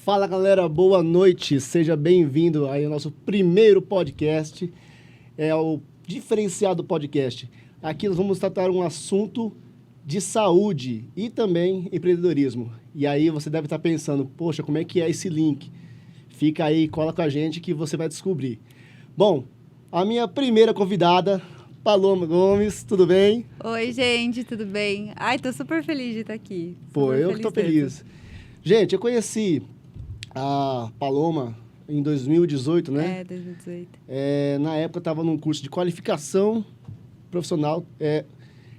Fala galera, boa noite, seja bem-vindo aí ao nosso primeiro podcast, é o Diferenciado Podcast. Aqui nós vamos tratar um assunto de saúde e também empreendedorismo. E aí você deve estar pensando, poxa, como é que é esse link? Fica aí, cola com a gente que você vai descobrir. Bom, a minha primeira convidada, Paloma Gomes, tudo bem? Oi, gente, tudo bem? Ai, tô super feliz de estar aqui. Pô, eu que tô feliz. Gente, eu conheci a Paloma em 2018, né? É, 2018. Na época eu estava num curso de qualificação profissional.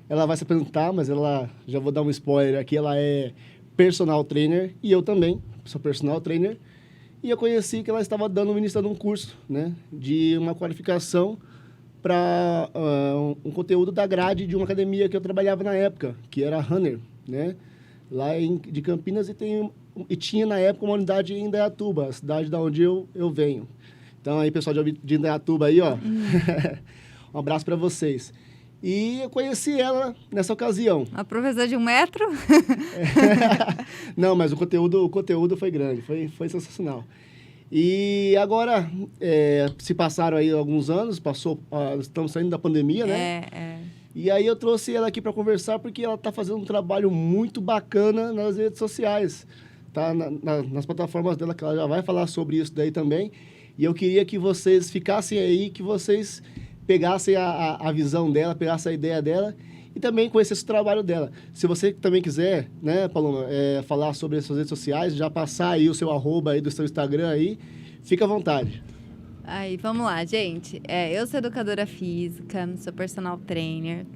Ela vai se apresentar, mas ela, já vou dar um spoiler aqui, ela é personal trainer e eu também sou personal trainer. E eu conheci que ela estava ministrando um curso, né, de uma qualificação para um conteúdo da grade de uma academia que eu trabalhava na época, que era Runner, né, lá de Campinas, e tinha na época uma unidade em Indaiatuba, a cidade da onde eu venho. Então aí, pessoal de Indaiatuba aí, ó, um abraço para vocês. E eu conheci ela nessa ocasião. Uma professora de 1 metro? Não, mas o conteúdo foi grande, foi sensacional. E agora, se passaram aí alguns anos, estamos saindo da pandemia, né? E aí eu trouxe ela aqui para conversar porque ela está fazendo um trabalho muito bacana nas redes sociais. Tá nas plataformas dela, que ela já vai falar sobre isso daí também. E eu queria que vocês ficassem aí, que vocês pegassem a visão dela, pegassem a ideia dela e também conhecessem o trabalho dela. Se você também quiser, né, Paloma, falar sobre as suas redes sociais, já passar aí o seu arroba aí do seu Instagram aí, fica à vontade. Aí, vamos lá, gente. Eu sou educadora física, sou personal trainer.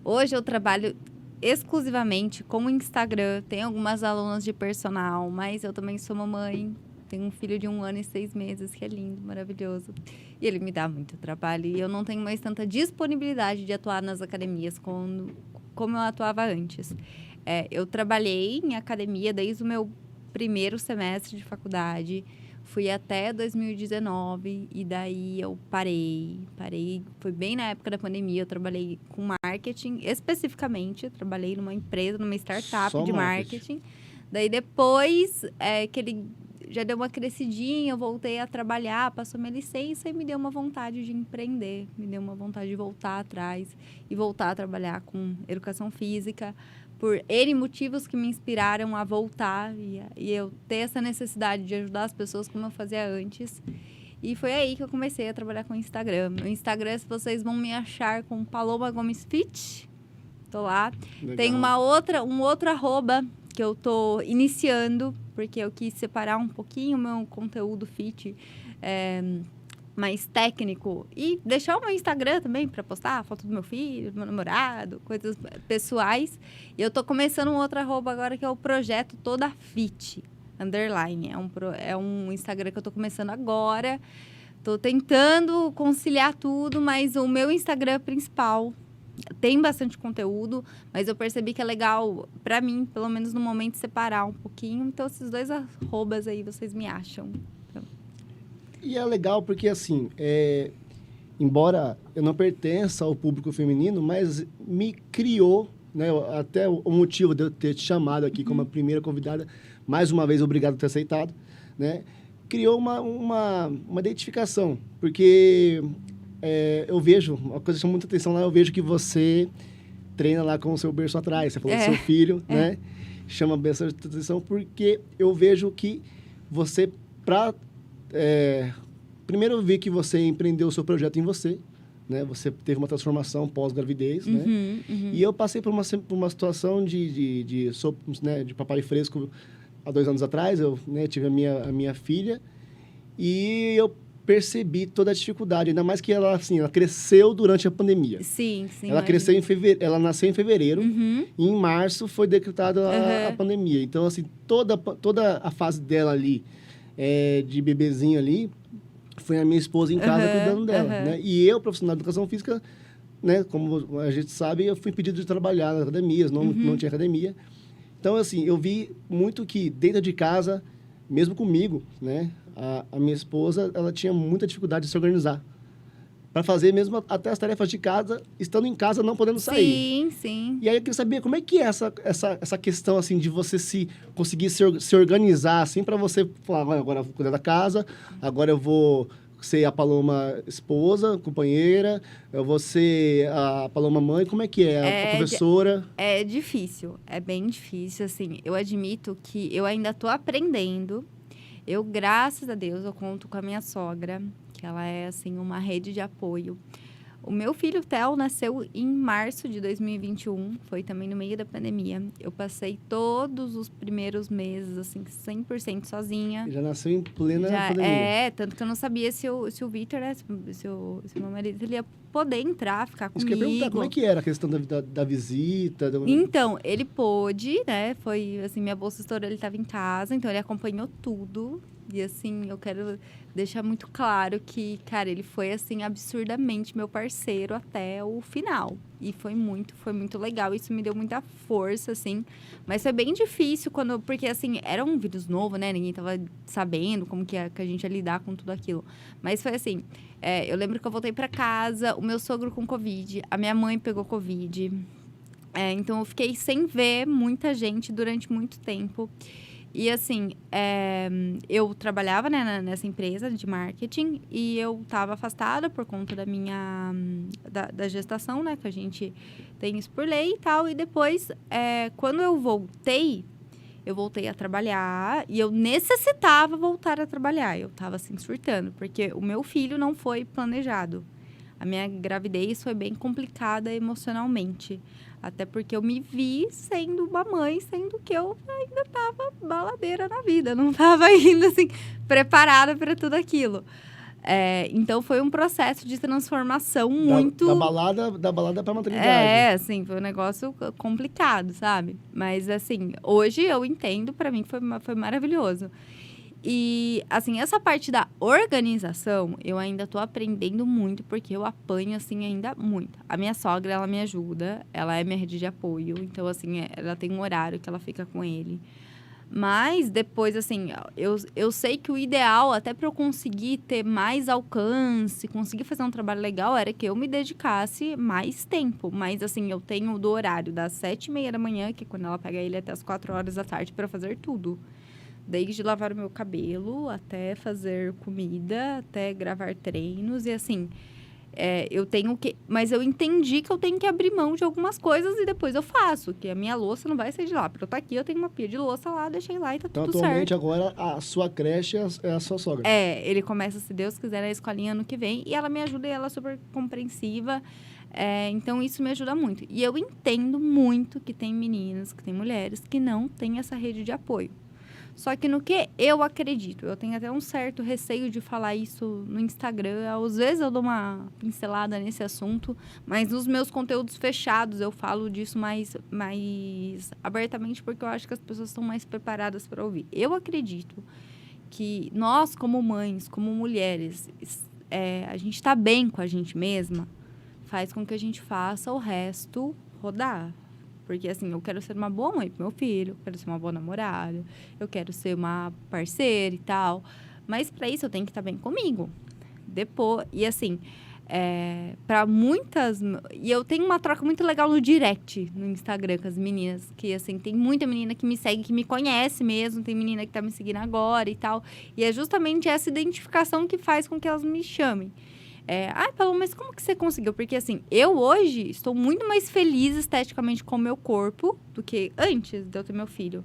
Hoje eu trabalho exclusivamente com o Instagram. Tenho algumas alunas de personal, mas eu também sou mamãe. Tenho um filho de 1 ano e 6 meses, que é lindo, maravilhoso. E ele me dá muito trabalho. E eu não tenho mais tanta disponibilidade de atuar nas academias como eu atuava antes. Eu trabalhei em academia desde o meu primeiro semestre de faculdade. Fui até 2019 e daí eu parei. Foi bem na época da pandemia. Eu trabalhei com marketing, especificamente. Eu trabalhei numa empresa, numa startup Só de marketing. Daí depois que ele já deu uma crescidinha, eu voltei a trabalhar, passou minha licença e me deu uma vontade de empreender. Me deu uma vontade de voltar atrás e voltar a trabalhar com educação física. Por N motivos que me inspiraram a voltar e eu ter essa necessidade de ajudar as pessoas como eu fazia antes. E foi aí que eu comecei a trabalhar com o Instagram. No Instagram, vocês vão me achar com Paloma Gomes Fit. Tô lá. Legal. Tem um outro arroba que eu tô iniciando, porque eu quis separar um pouquinho o meu conteúdo fit mais técnico e deixar o meu Instagram também para postar a foto do meu filho, do meu namorado, coisas pessoais. E eu tô começando um outro arroba agora que é o Projeto Toda Fit, _. É um Instagram que eu tô começando agora. Tô tentando conciliar tudo, mas o meu Instagram principal tem bastante conteúdo, mas eu percebi que é legal, para mim, pelo menos no momento, separar um pouquinho. Então, esses 2 arrobas aí, vocês me acham. Então. E é legal porque, assim, embora eu não pertença ao público feminino, mas me criou, né, até o motivo de eu ter te chamado aqui como a primeira convidada, mais uma vez, obrigado por ter aceitado, né, criou uma identificação, porque eu vejo, uma coisa que chama muita atenção lá, eu vejo que você treina lá com o seu berço atrás, você falou do seu filho, né, chama bastante atenção, porque eu vejo que você, primeiro eu vi que você empreendeu o seu projeto em você, né? Você teve uma transformação pós-gravidez, né? E eu passei por uma situação de papai fresco há 2 anos atrás. Eu, né, tive a minha filha e eu percebi toda a dificuldade, ainda mais que ela cresceu durante a pandemia. Sim. Ela cresceu em fevereiro, ela nasceu em fevereiro e em março foi decretada a pandemia. Então, assim, toda a fase dela ali, de bebezinho ali, foi a minha esposa em casa cuidando dela, né? E eu, profissional de educação física, né, como a gente sabe, eu fui impedido de trabalhar nas academias, não tinha academia. Então, assim, eu vi muito que dentro de casa, mesmo comigo, né, a minha esposa, ela tinha muita dificuldade de se organizar. para fazer mesmo até as tarefas de casa, estando em casa, não podendo sair. Sim, sim. E aí eu queria saber como é que é essa questão, assim, de você conseguir se organizar, assim, para você falar, agora eu vou cuidar da casa, agora eu vou ser a Paloma esposa, companheira, eu vou ser a Paloma mãe, como é que é? A professora? É difícil, é bem difícil, assim. Eu admito que eu ainda tô aprendendo. Eu, graças a Deus, eu conto com a minha sogra, que ela é, assim, uma rede de apoio. O meu filho, Theo, nasceu em março de 2021, foi também no meio da pandemia. Eu passei todos os primeiros meses, assim, 100% sozinha. Já nasceu em plena pandemia. É, tanto que eu não sabia se o Victor, né, se o meu marido, ele ia poder entrar, ficar Isso comigo. que eu ia perguntar, como é que era a questão da visita? Então, ele pôde, né, foi, assim, minha bolsa estourou, ele estava em casa, então ele acompanhou tudo. E, assim, eu quero deixar muito claro que, cara, ele foi, assim, absurdamente meu parceiro até o final. E foi muito legal. Isso me deu muita força, assim. Mas foi bem difícil porque, assim, era um vírus novo, né? Ninguém tava sabendo como que a gente ia lidar com tudo aquilo. Mas foi assim, eu lembro que eu voltei para casa, o meu sogro com Covid, a minha mãe pegou Covid. Então, eu fiquei sem ver muita gente durante muito tempo. E, assim, eu trabalhava, né, nessa empresa de marketing e eu estava afastada por conta da minha da gestação, né? Que a gente tem isso por lei e tal. E depois, quando eu voltei a trabalhar e eu necessitava voltar a trabalhar. Eu estava, assim, surtando, porque o meu filho não foi planejado. A minha gravidez foi bem complicada emocionalmente. Até porque eu me vi sendo uma mãe, sendo que eu ainda estava baladeira na vida. Não estava ainda, assim, preparada para tudo aquilo. Então, foi um processo de transformação muito... Da balada pra maternidade. Assim, foi um negócio complicado, sabe? Mas, assim, hoje eu entendo, para mim foi maravilhoso. E, assim, essa parte da organização, eu ainda tô aprendendo muito, porque eu apanho, assim, ainda muito. A minha sogra, ela me ajuda, ela é minha rede de apoio. Então, assim, ela tem um horário que ela fica com ele. Mas, depois, assim, eu sei que o ideal, até para eu conseguir ter mais alcance, conseguir fazer um trabalho legal, era que eu me dedicasse mais tempo. Mas, assim, eu tenho do horário das 7h30 da manhã, que é quando ela pega ele, até as 4 horas da tarde, para fazer tudo. Desde lavar o meu cabelo, até fazer comida, até gravar treinos. E, assim, eu tenho que... Mas eu entendi que eu tenho que abrir mão de algumas coisas e depois eu faço. Que a minha louça não vai sair de lá. Porque eu tô aqui, eu tenho uma pia de louça lá, deixei lá e tá tudo certo. Então, atualmente, agora, a sua creche é a sua sogra. Ele começa, se Deus quiser, na escolinha ano que vem. E ela me ajuda e ela é super compreensiva. Então, isso me ajuda muito. E eu entendo muito que tem meninas, que tem mulheres que não têm essa rede de apoio. Só que no que eu acredito, eu tenho até um certo receio de falar isso no Instagram. Às vezes eu dou uma pincelada nesse assunto, mas nos meus conteúdos fechados eu falo disso mais abertamente, porque eu acho que as pessoas estão mais preparadas para ouvir. Eu acredito que nós, como mães, como mulheres, a gente está bem com a gente mesma, faz com que a gente faça o resto rodar. Porque, assim, eu quero ser uma boa mãe pro meu filho, eu quero ser uma boa namorada, eu quero ser uma parceira e tal. Mas, para isso, eu tenho que estar bem comigo. Depois, e, assim, para muitas... E eu tenho uma troca muito legal no direct, no Instagram, com as meninas. Que, assim, tem muita menina que me segue, que me conhece mesmo. Tem menina que tá me seguindo agora e tal. E é justamente essa identificação que faz com que elas me chamem. Paulo, mas como que você conseguiu? Porque, assim, eu hoje estou muito mais feliz esteticamente com o meu corpo do que antes de eu ter meu filho.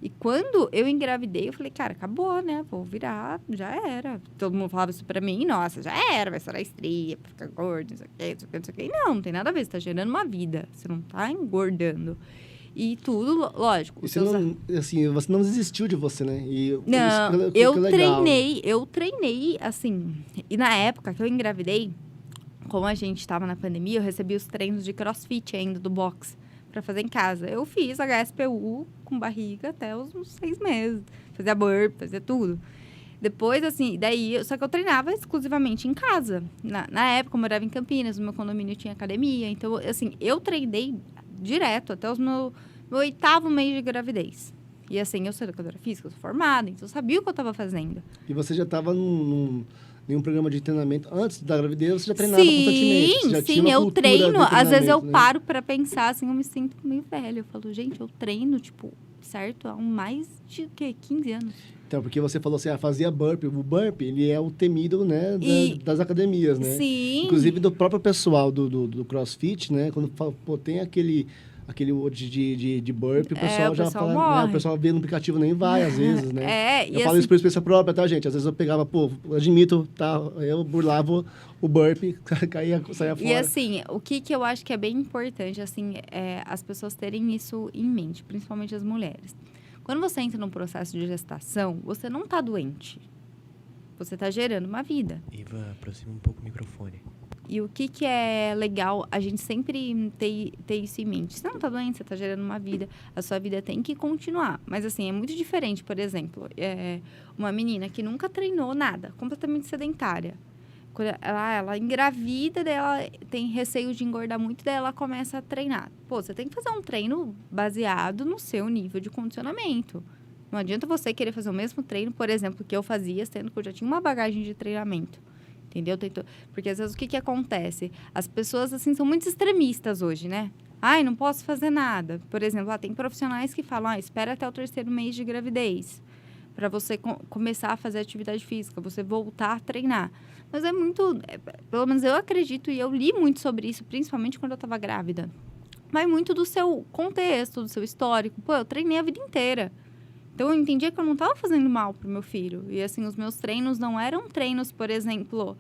E quando eu engravidei, eu falei, cara, acabou, né? Vou virar, já era. Todo mundo falava isso pra mim, nossa, já era, vai estourar estria, vai ficar gordo, não sei o quê, não sei o quê, não sei o quê. Não tem nada a ver, você tá gerando uma vida, você não tá engordando. E tudo, lógico. E você não desistiu de você, né? Não, eu treinei, assim... E na época que eu engravidei, como a gente estava na pandemia, eu recebi os treinos de crossfit ainda, do box, para fazer em casa. Eu fiz HSPU com barriga até uns 6 meses. Fazia burpee, fazia tudo. Depois, assim, só que eu treinava exclusivamente em casa. Na época, eu morava em Campinas, no meu condomínio tinha academia. Então, assim, eu treinei direto até o meu 8º mês de gravidez. E, assim, eu sou educadora física, eu sou formada, então eu sabia o que eu estava fazendo. E você já estava nenhum programa de treinamento. Antes da gravidez, você já treinava constantemente. Você já tinha uma eu cultura treino. de Às vezes eu treinamento, né? paro pra pensar, assim, eu me sinto meio velha. Eu falo, gente, eu treino, tipo, certo? Há mais de, 15 anos. Então, porque você falou assim, fazia burpee. O burpee, ele é o temido, né, das academias, né? Sim. Inclusive do próprio pessoal do CrossFit, né? Quando fala, pô, tem aquele de burpee, o pessoal já pessoal fala, né? morre. O pessoal vê no aplicativo nem vai, às vezes, né? E Eu falo assim, isso por experiência própria, tá, gente? Às vezes eu pegava, pô, admito, tá? Eu burlava o burpee, saia fora. E assim, o que eu acho que é bem importante, assim, é as pessoas terem isso em mente, principalmente as mulheres. Quando você entra num processo de gestação, você não tá doente. Você tá gerando uma vida. Iva, aproxima um pouco o microfone. E o que é legal, a gente sempre ter isso em mente. Você não tá doente, você tá gerando uma vida. A sua vida tem que continuar. Mas, assim, é muito diferente, por exemplo, uma menina que nunca treinou nada, completamente sedentária. Quando ela engravida, dela tem receio de engordar muito, daí ela começa a treinar. Pô, você tem que fazer um treino baseado no seu nível de condicionamento. Não adianta você querer fazer o mesmo treino, por exemplo, que eu fazia, sendo que eu já tinha uma bagagem de treinamento. Entendeu? Porque às vezes o que acontece? As pessoas, assim, são muito extremistas hoje, né? Ai, não posso fazer nada. Por exemplo, tem profissionais que falam, espera até o 3º mês de gravidez para você começar a fazer atividade física, você voltar a treinar. Mas é muito... pelo menos eu acredito e eu li muito sobre isso, principalmente quando eu estava grávida. Vai muito do seu contexto, do seu histórico. Pô, eu treinei a vida inteira. Então, eu entendia que eu não estava fazendo mal pro meu filho. E, assim, os meus treinos não eram treinos, por exemplo,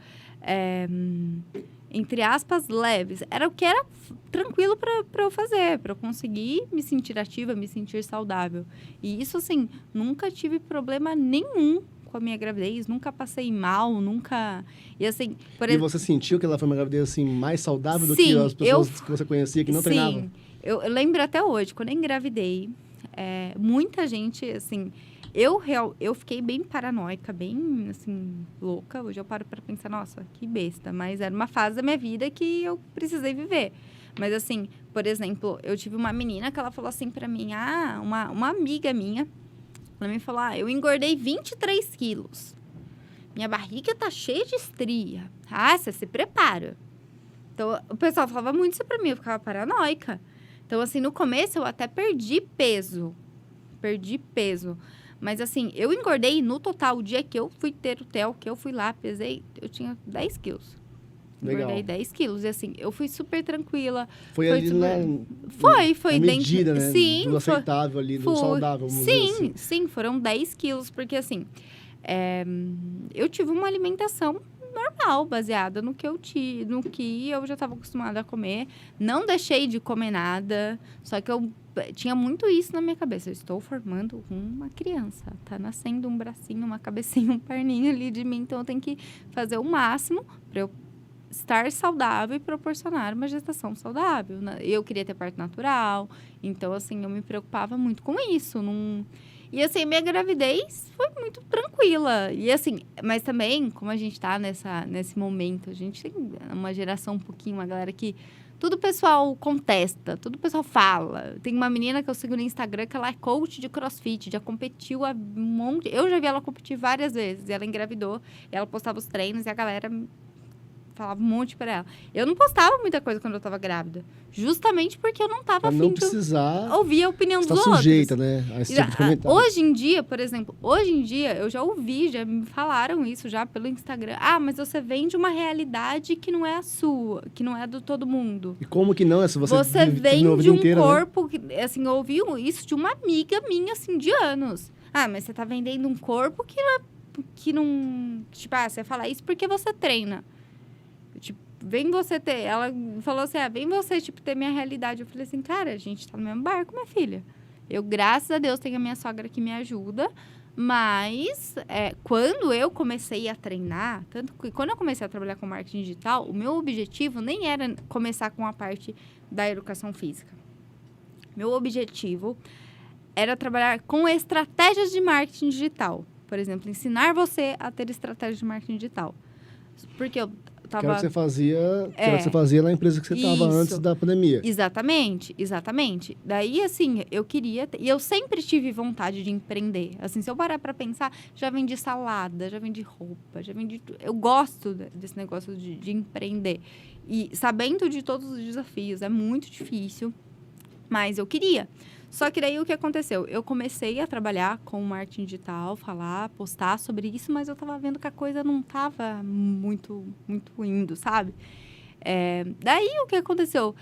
entre aspas, leves. Era o que era tranquilo para eu fazer, para eu conseguir me sentir ativa, me sentir saudável. E isso, assim, nunca tive problema nenhum com a minha gravidez, nunca passei mal, nunca... E, assim... E você sentiu que ela foi uma gravidez, assim, mais saudável do Sim, que as pessoas que você conhecia que não treinavam? Sim, eu lembro até hoje, quando eu engravidei, muita gente, assim... Eu fiquei bem paranoica, bem, assim, louca. Hoje eu paro para pensar, nossa, que besta. Mas era uma fase da minha vida que eu precisei viver. Mas, assim, por exemplo, eu tive uma menina que ela falou assim para mim, uma amiga minha, ela me falou, eu engordei 23 quilos. Minha barriga tá cheia de estria. Você se prepara. Então, o pessoal falava muito isso pra mim, eu ficava paranoica. Então, assim, no começo eu até perdi peso. Mas, assim, eu engordei no total. O dia que eu fui ter o TEL, que eu fui lá, pesei, eu tinha 10 quilos. Legal. Engordei 10 quilos. E, assim, eu fui super tranquila. Foi ali Foi na medida, dentro... né? Sim, do aceitável ali, do saudável, vamos dizer assim. Sim, foram 10 quilos. Porque, assim, eu tive uma alimentação normal, baseada no que eu já estava acostumada a comer. Não deixei de comer nada. Só que eu tinha muito isso na minha cabeça. Eu estou formando uma criança. Tá nascendo um bracinho, uma cabecinha, um perninho ali de mim. Então, eu tenho que fazer o máximo para eu estar saudável e proporcionar uma gestação saudável. Eu queria ter parto natural. Então, assim, eu me preocupava muito com isso. E, assim, minha gravidez foi muito tranquila. E, assim, mas também, como a gente tá nesse momento, a gente tem uma geração uma galera que tudo o pessoal contesta, tudo o pessoal fala. Tem uma menina que eu sigo no Instagram que ela é coach de CrossFit, já competiu a um monte... Eu já vi ela competir várias vezes. E ela engravidou, e ela postava os treinos e a galera falava um monte pra ela. Eu não postava muita coisa quando eu tava grávida. Justamente porque eu não tava afim de ouvir a opinião dos outros. Tá sujeita, né, a esse tipo de comentário. Hoje em dia, por exemplo, eu já ouvi, já me falaram isso já pelo Instagram. Mas você vem de uma realidade que não é a sua, que não é do todo mundo. E como que não? Você vem de um inteira, corpo, né? Assim, eu ouvi isso de uma amiga minha, assim, de anos. Mas você tá vendendo um corpo que não... Tipo, você fala isso porque você treina. Tipo, vem você ter... Ela falou assim, vem você, tipo, ter minha realidade. Eu falei assim, cara, a gente tá no mesmo barco, minha filha. Eu, graças a Deus, tenho a minha sogra que me ajuda. Mas, quando eu comecei a treinar... Tanto que quando eu comecei a trabalhar com marketing digital, o meu objetivo nem era começar com a parte da educação física. Meu objetivo era trabalhar com estratégias de marketing digital. Por exemplo, ensinar você a ter estratégias de marketing digital. Porque Que era o que você fazia, que era o que você fazia na empresa que você estava antes da pandemia. Exatamente. Daí, assim, eu queria... E eu sempre tive vontade de empreender. Assim, se eu parar para pensar, já vendi salada, já vendi roupa, já vendi... Eu gosto desse negócio de empreender. E sabendo de todos os desafios, é muito difícil, mas eu queria. Só que daí o que aconteceu? Eu comecei a trabalhar com marketing digital, postar sobre isso, mas eu estava vendo que a coisa não estava muito indo, sabe? Daí o que aconteceu?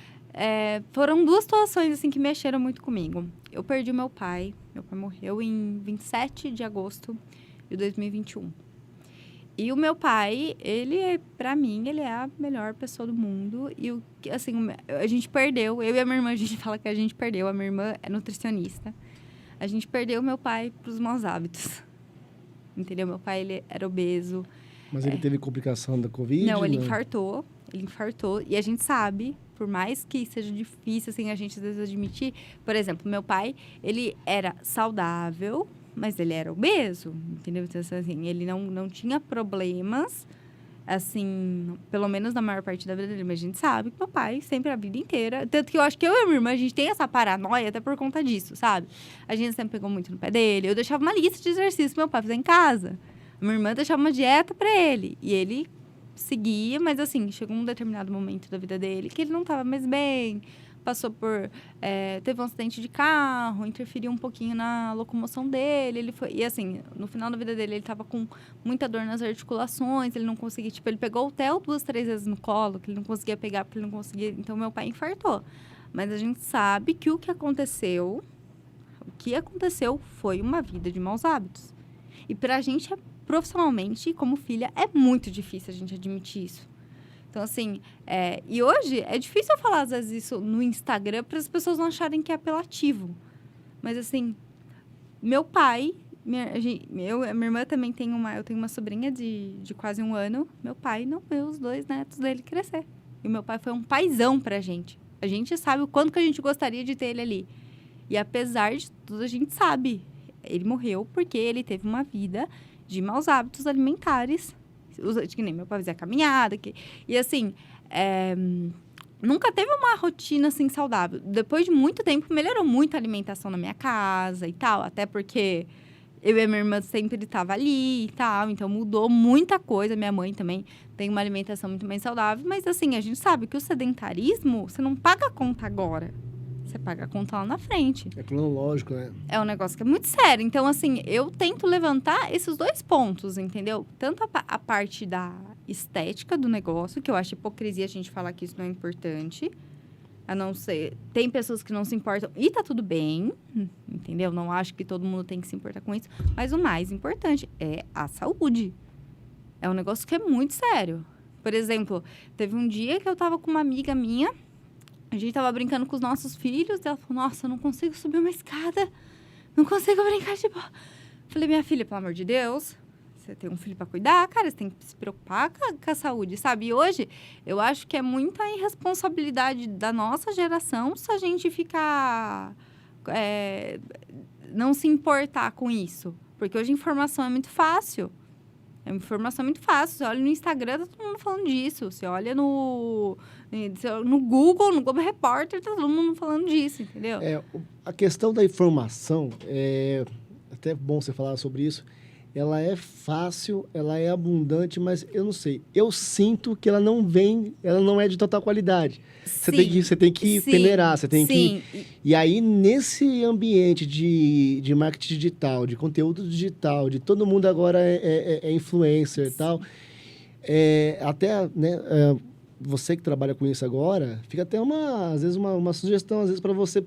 Foram 2 situações assim, que mexeram muito comigo. Eu perdi meu pai. Meu pai morreu em 27 de agosto de 2021. E o meu pai, pra mim, ele é a melhor pessoa do mundo. E, assim, a gente perdeu. Eu e a minha irmã, a gente fala que a gente perdeu. A minha irmã é nutricionista. A gente perdeu meu pai pros maus hábitos. Entendeu? Meu pai, ele era obeso. Mas ele teve complicação da Covid? Não, ele infartou. Ele infartou. E a gente sabe, por mais que seja difícil, assim, a gente às vezes admitir... Por exemplo, meu pai, ele era saudável... Mas ele era obeso, entendeu? Então, assim, ele não tinha problemas, assim, pelo menos na maior parte da vida dele. Mas a gente sabe que meu pai, sempre a vida inteira... Tanto que eu acho que eu e a minha irmã, a gente tem essa paranoia até por conta disso, sabe? A gente sempre pegou muito no pé dele. Eu deixava uma lista de exercícios pro meu pai fazer em casa. A minha irmã deixava uma dieta pra ele. E ele seguia, mas, assim, chegou um determinado momento da vida dele que ele não tava mais bem... Passou por... teve um acidente de carro, interferiu um pouquinho na locomoção dele. E, assim, no final da vida dele, ele estava com muita dor nas articulações. Ele não conseguia... Tipo, ele pegou o Theo 2, 3 vezes no colo, que ele não conseguia pegar, porque ele não conseguia... Então, meu pai infartou. Mas a gente sabe que o que aconteceu foi uma vida de maus hábitos. E pra gente, profissionalmente, como filha, é muito difícil a gente admitir isso. Então, assim, e hoje é difícil eu falar, às vezes, isso no Instagram para as pessoas não acharem que é apelativo. Mas, assim, meu pai, minha irmã também eu tenho uma sobrinha de quase 1 ano. Meu pai não vê os 2 netos dele crescer. E meu pai foi um paizão pra gente. A gente sabe o quanto que a gente gostaria de ter ele ali. E apesar de tudo, a gente sabe. Ele morreu porque ele teve uma vida de maus hábitos alimentares. Que nem meu pai fazia caminhada. E assim, nunca teve uma rotina assim saudável. Depois de muito tempo, melhorou muito a alimentação na minha casa e tal. Até porque eu e a minha irmã sempre estava ali e tal. Então, mudou muita coisa. Minha mãe também tem uma alimentação muito mais saudável. Mas assim, a gente sabe que o sedentarismo, você não paga a conta agora. Você paga a conta lá na frente. É cronológico, né? É um negócio que é muito sério. Então, assim, eu tento levantar esses 2 pontos, entendeu? Tanto a parte da estética do negócio, que eu acho hipocrisia a gente falar que isso não é importante. A não ser... Tem pessoas que não se importam e tá tudo bem, entendeu? Não acho que todo mundo tem que se importar com isso. Mas o mais importante é a saúde. É um negócio que é muito sério. Por exemplo, teve um dia que eu tava com uma amiga minha... A gente tava brincando com os nossos filhos. E ela falou, nossa, eu não consigo subir uma escada. Não consigo brincar de bola. Falei, minha filha, pelo amor de Deus, você tem um filho pra cuidar, cara. Você tem que se preocupar com a saúde, sabe? E hoje, eu acho que é muita irresponsabilidade da nossa geração se a gente ficar... não se importar com isso. Porque hoje a informação é muito fácil. É uma informação muito fácil. Você olha no Instagram, tá todo mundo falando disso. Você olha no Google, no Globo Repórter, tá todo mundo falando disso, entendeu? A questão da informação, é até bom você falar sobre isso, ela é fácil, ela é abundante, mas eu não sei. Eu sinto que ela não é de total qualidade. Você tem que peneirar, você tem que... E aí, nesse ambiente de marketing digital, de conteúdo digital, de todo mundo agora é influencer e tal, até, né, você que trabalha com isso agora, fica até às vezes uma sugestão, às vezes, para você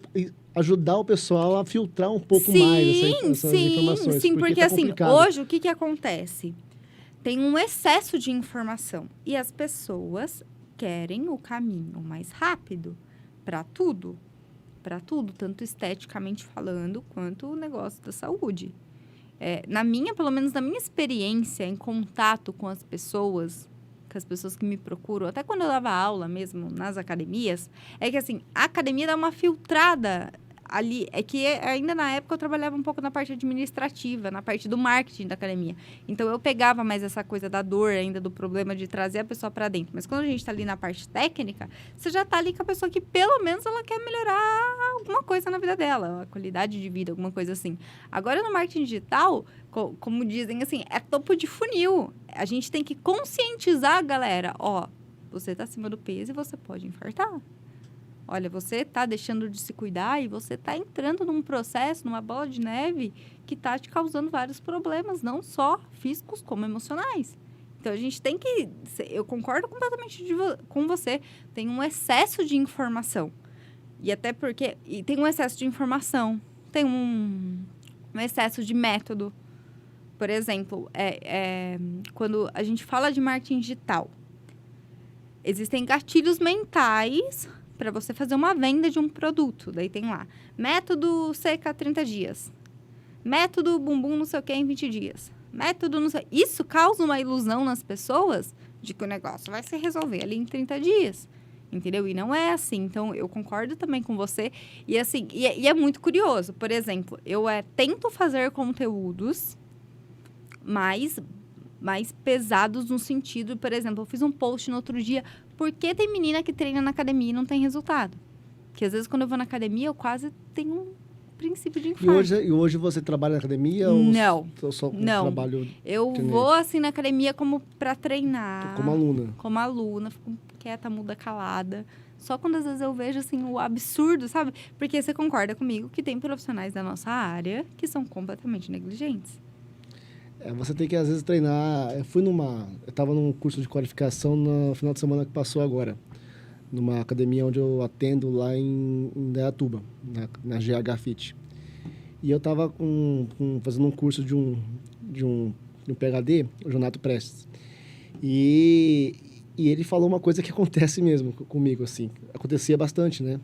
ajudar o pessoal a filtrar um pouco mais essas informações. Sim, porque tá assim, complicado. hoje o que acontece? Tem um excesso de informação e as pessoas querem o caminho mais rápido para tudo, tanto esteticamente falando, quanto o negócio da saúde. Pelo menos na minha experiência em contato com as pessoas que me procuram, até quando eu dava aula mesmo nas academias, é que assim, a academia dá uma filtrada ali, é que ainda na época eu trabalhava um pouco na parte administrativa, na parte do marketing da academia. Então, eu pegava mais essa coisa da dor ainda, do problema de trazer a pessoa para dentro. Mas quando a gente está ali na parte técnica, você já está ali com a pessoa que, pelo menos, ela quer melhorar alguma coisa na vida dela, a qualidade de vida, alguma coisa assim. Agora, no marketing digital, como dizem assim, é topo de funil. A gente tem que conscientizar a galera. Ó, você está acima do peso e você pode infartar. Olha, você está deixando de se cuidar e você está entrando num processo, numa bola de neve que está te causando vários problemas, não só físicos como emocionais. Então, a gente tem que... Eu concordo completamente com você. Tem um excesso de informação. E até porque... E tem um excesso de informação. Tem um excesso de método. Por exemplo, quando a gente fala de marketing digital, existem gatilhos mentais para você fazer uma venda de um produto. Daí tem lá, método seca 30 dias. Método bumbum não sei o que em 20 dias. Método não sei... Isso causa uma ilusão nas pessoas de que o negócio vai se resolver ali em 30 dias. Entendeu? E não é assim. Então, eu concordo também com você. E assim, e é muito curioso. Por exemplo, eu tento fazer conteúdos mais pesados no sentido, por exemplo, eu fiz um post no outro dia, por que tem menina que treina na academia e não tem resultado? Porque às vezes quando eu vou na academia, eu quase tenho um princípio de infarto. E hoje você trabalha na academia? Não. Ou só não. Trabalho eu internet? Vou assim na academia como para treinar. Como aluna? Como aluna, fico quieta, muda, calada. Só quando às vezes eu vejo assim o absurdo, sabe? Porque você concorda comigo que tem profissionais da nossa área que são completamente negligentes. Você tem que, às vezes, treinar... Eu estava num curso de qualificação no final de semana que passou agora, numa academia onde eu atendo lá em Indaiatuba, na GH Fit. E eu estava fazendo um curso de um PhD, o Jonato Prestes. E ele falou uma coisa que acontece mesmo comigo, assim. Acontecia bastante, né?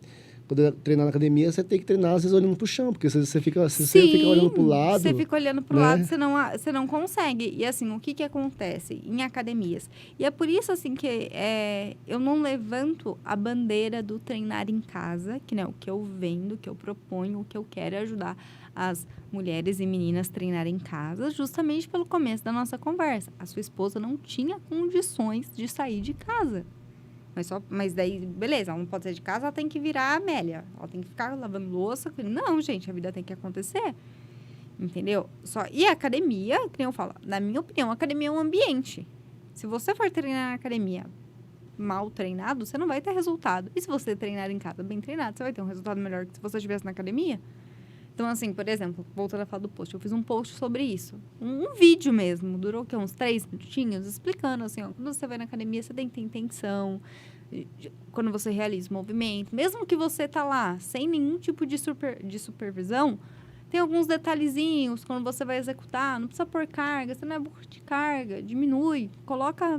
Quando eu treinar na academia, você tem que treinar, às vezes, olhando pro chão. Porque você fica olhando pro lado... Você fica olhando pro lado, você não consegue. E, assim, o que acontece em academias? E é por isso, assim, que eu não levanto a bandeira do treinar em casa, que não é o que eu vendo, o que eu proponho, o que eu quero é ajudar as mulheres e meninas a treinarem em casa, justamente pelo começo da nossa conversa. A sua esposa não tinha condições de sair de casa. Mas daí, beleza, ela não pode sair de casa, ela tem que virar a Amélia. Ela tem que ficar lavando louça. Não, gente, a vida tem que acontecer. Entendeu? E a academia, que nem eu falo, na minha opinião, a academia é um ambiente. Se você for treinar na academia mal treinado, você não vai ter resultado. E se você treinar em casa bem treinado, você vai ter um resultado melhor que se você estivesse na academia. Então, assim, por exemplo, voltando a falar do post, eu fiz um post sobre isso. Um vídeo mesmo, durou uns 3 minutinhos, explicando assim, ó, quando você vai na academia, você tem que ter intenção, quando você realiza o movimento, mesmo que você tá lá sem nenhum tipo de supervisão, tem alguns detalhezinhos, quando você vai executar, não precisa pôr carga, você não é burro de carga, diminui,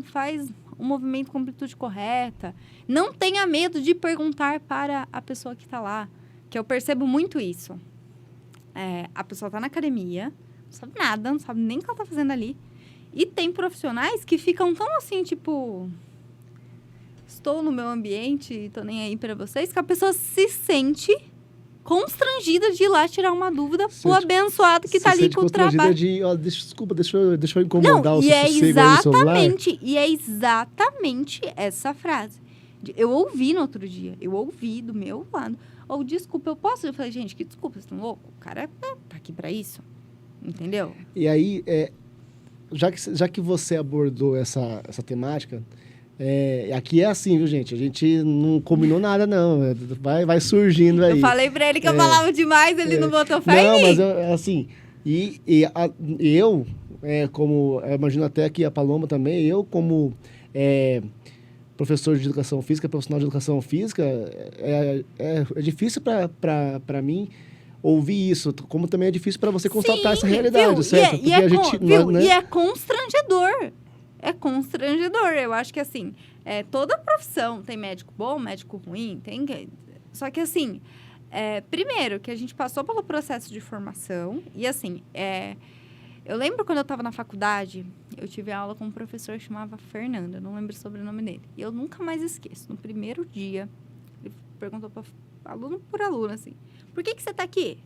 faz um movimento com amplitude correta. Não tenha medo de perguntar para a pessoa que tá lá, que eu percebo muito isso. A pessoa tá na academia, não sabe nada, não sabe nem o que ela tá fazendo ali. E tem profissionais que ficam tão assim, tipo... Estou no meu ambiente, tô nem aí pra vocês, que a pessoa se sente constrangida de ir lá tirar uma dúvida pro abençoado que tá ali com o trabalho. Desculpa, deixa eu incomodar o seu sossego aí no celular. E é exatamente essa frase. Eu ouvi no outro dia, do meu lado. Desculpa, eu posso? Eu falei, gente, que desculpa, vocês estão loucos? O cara tá aqui pra isso, entendeu? E aí, já que você abordou essa temática, aqui é assim, viu, gente? A gente não combinou nada, não. Vai surgindo aí. Eu falei pra ele que eu falava demais, ele não botou fé em mim. Não, mas assim... eu, como... Eu imagino até que a Paloma também, eu como... professor de educação física, profissional de educação física, é difícil para mim ouvir isso, como também é difícil para você constatar essa realidade, certo? E é constrangedor. É constrangedor. Eu acho que, assim, toda profissão tem médico bom, médico ruim, só que, assim, primeiro, que a gente passou pelo processo de formação, e, assim, eu lembro quando eu estava na faculdade, eu tive aula com um professor que chamava Fernando, eu não lembro sobre o sobrenome dele. E eu nunca mais esqueço. No primeiro dia, ele perguntou aluno por aluno, assim. Por que você tá aqui?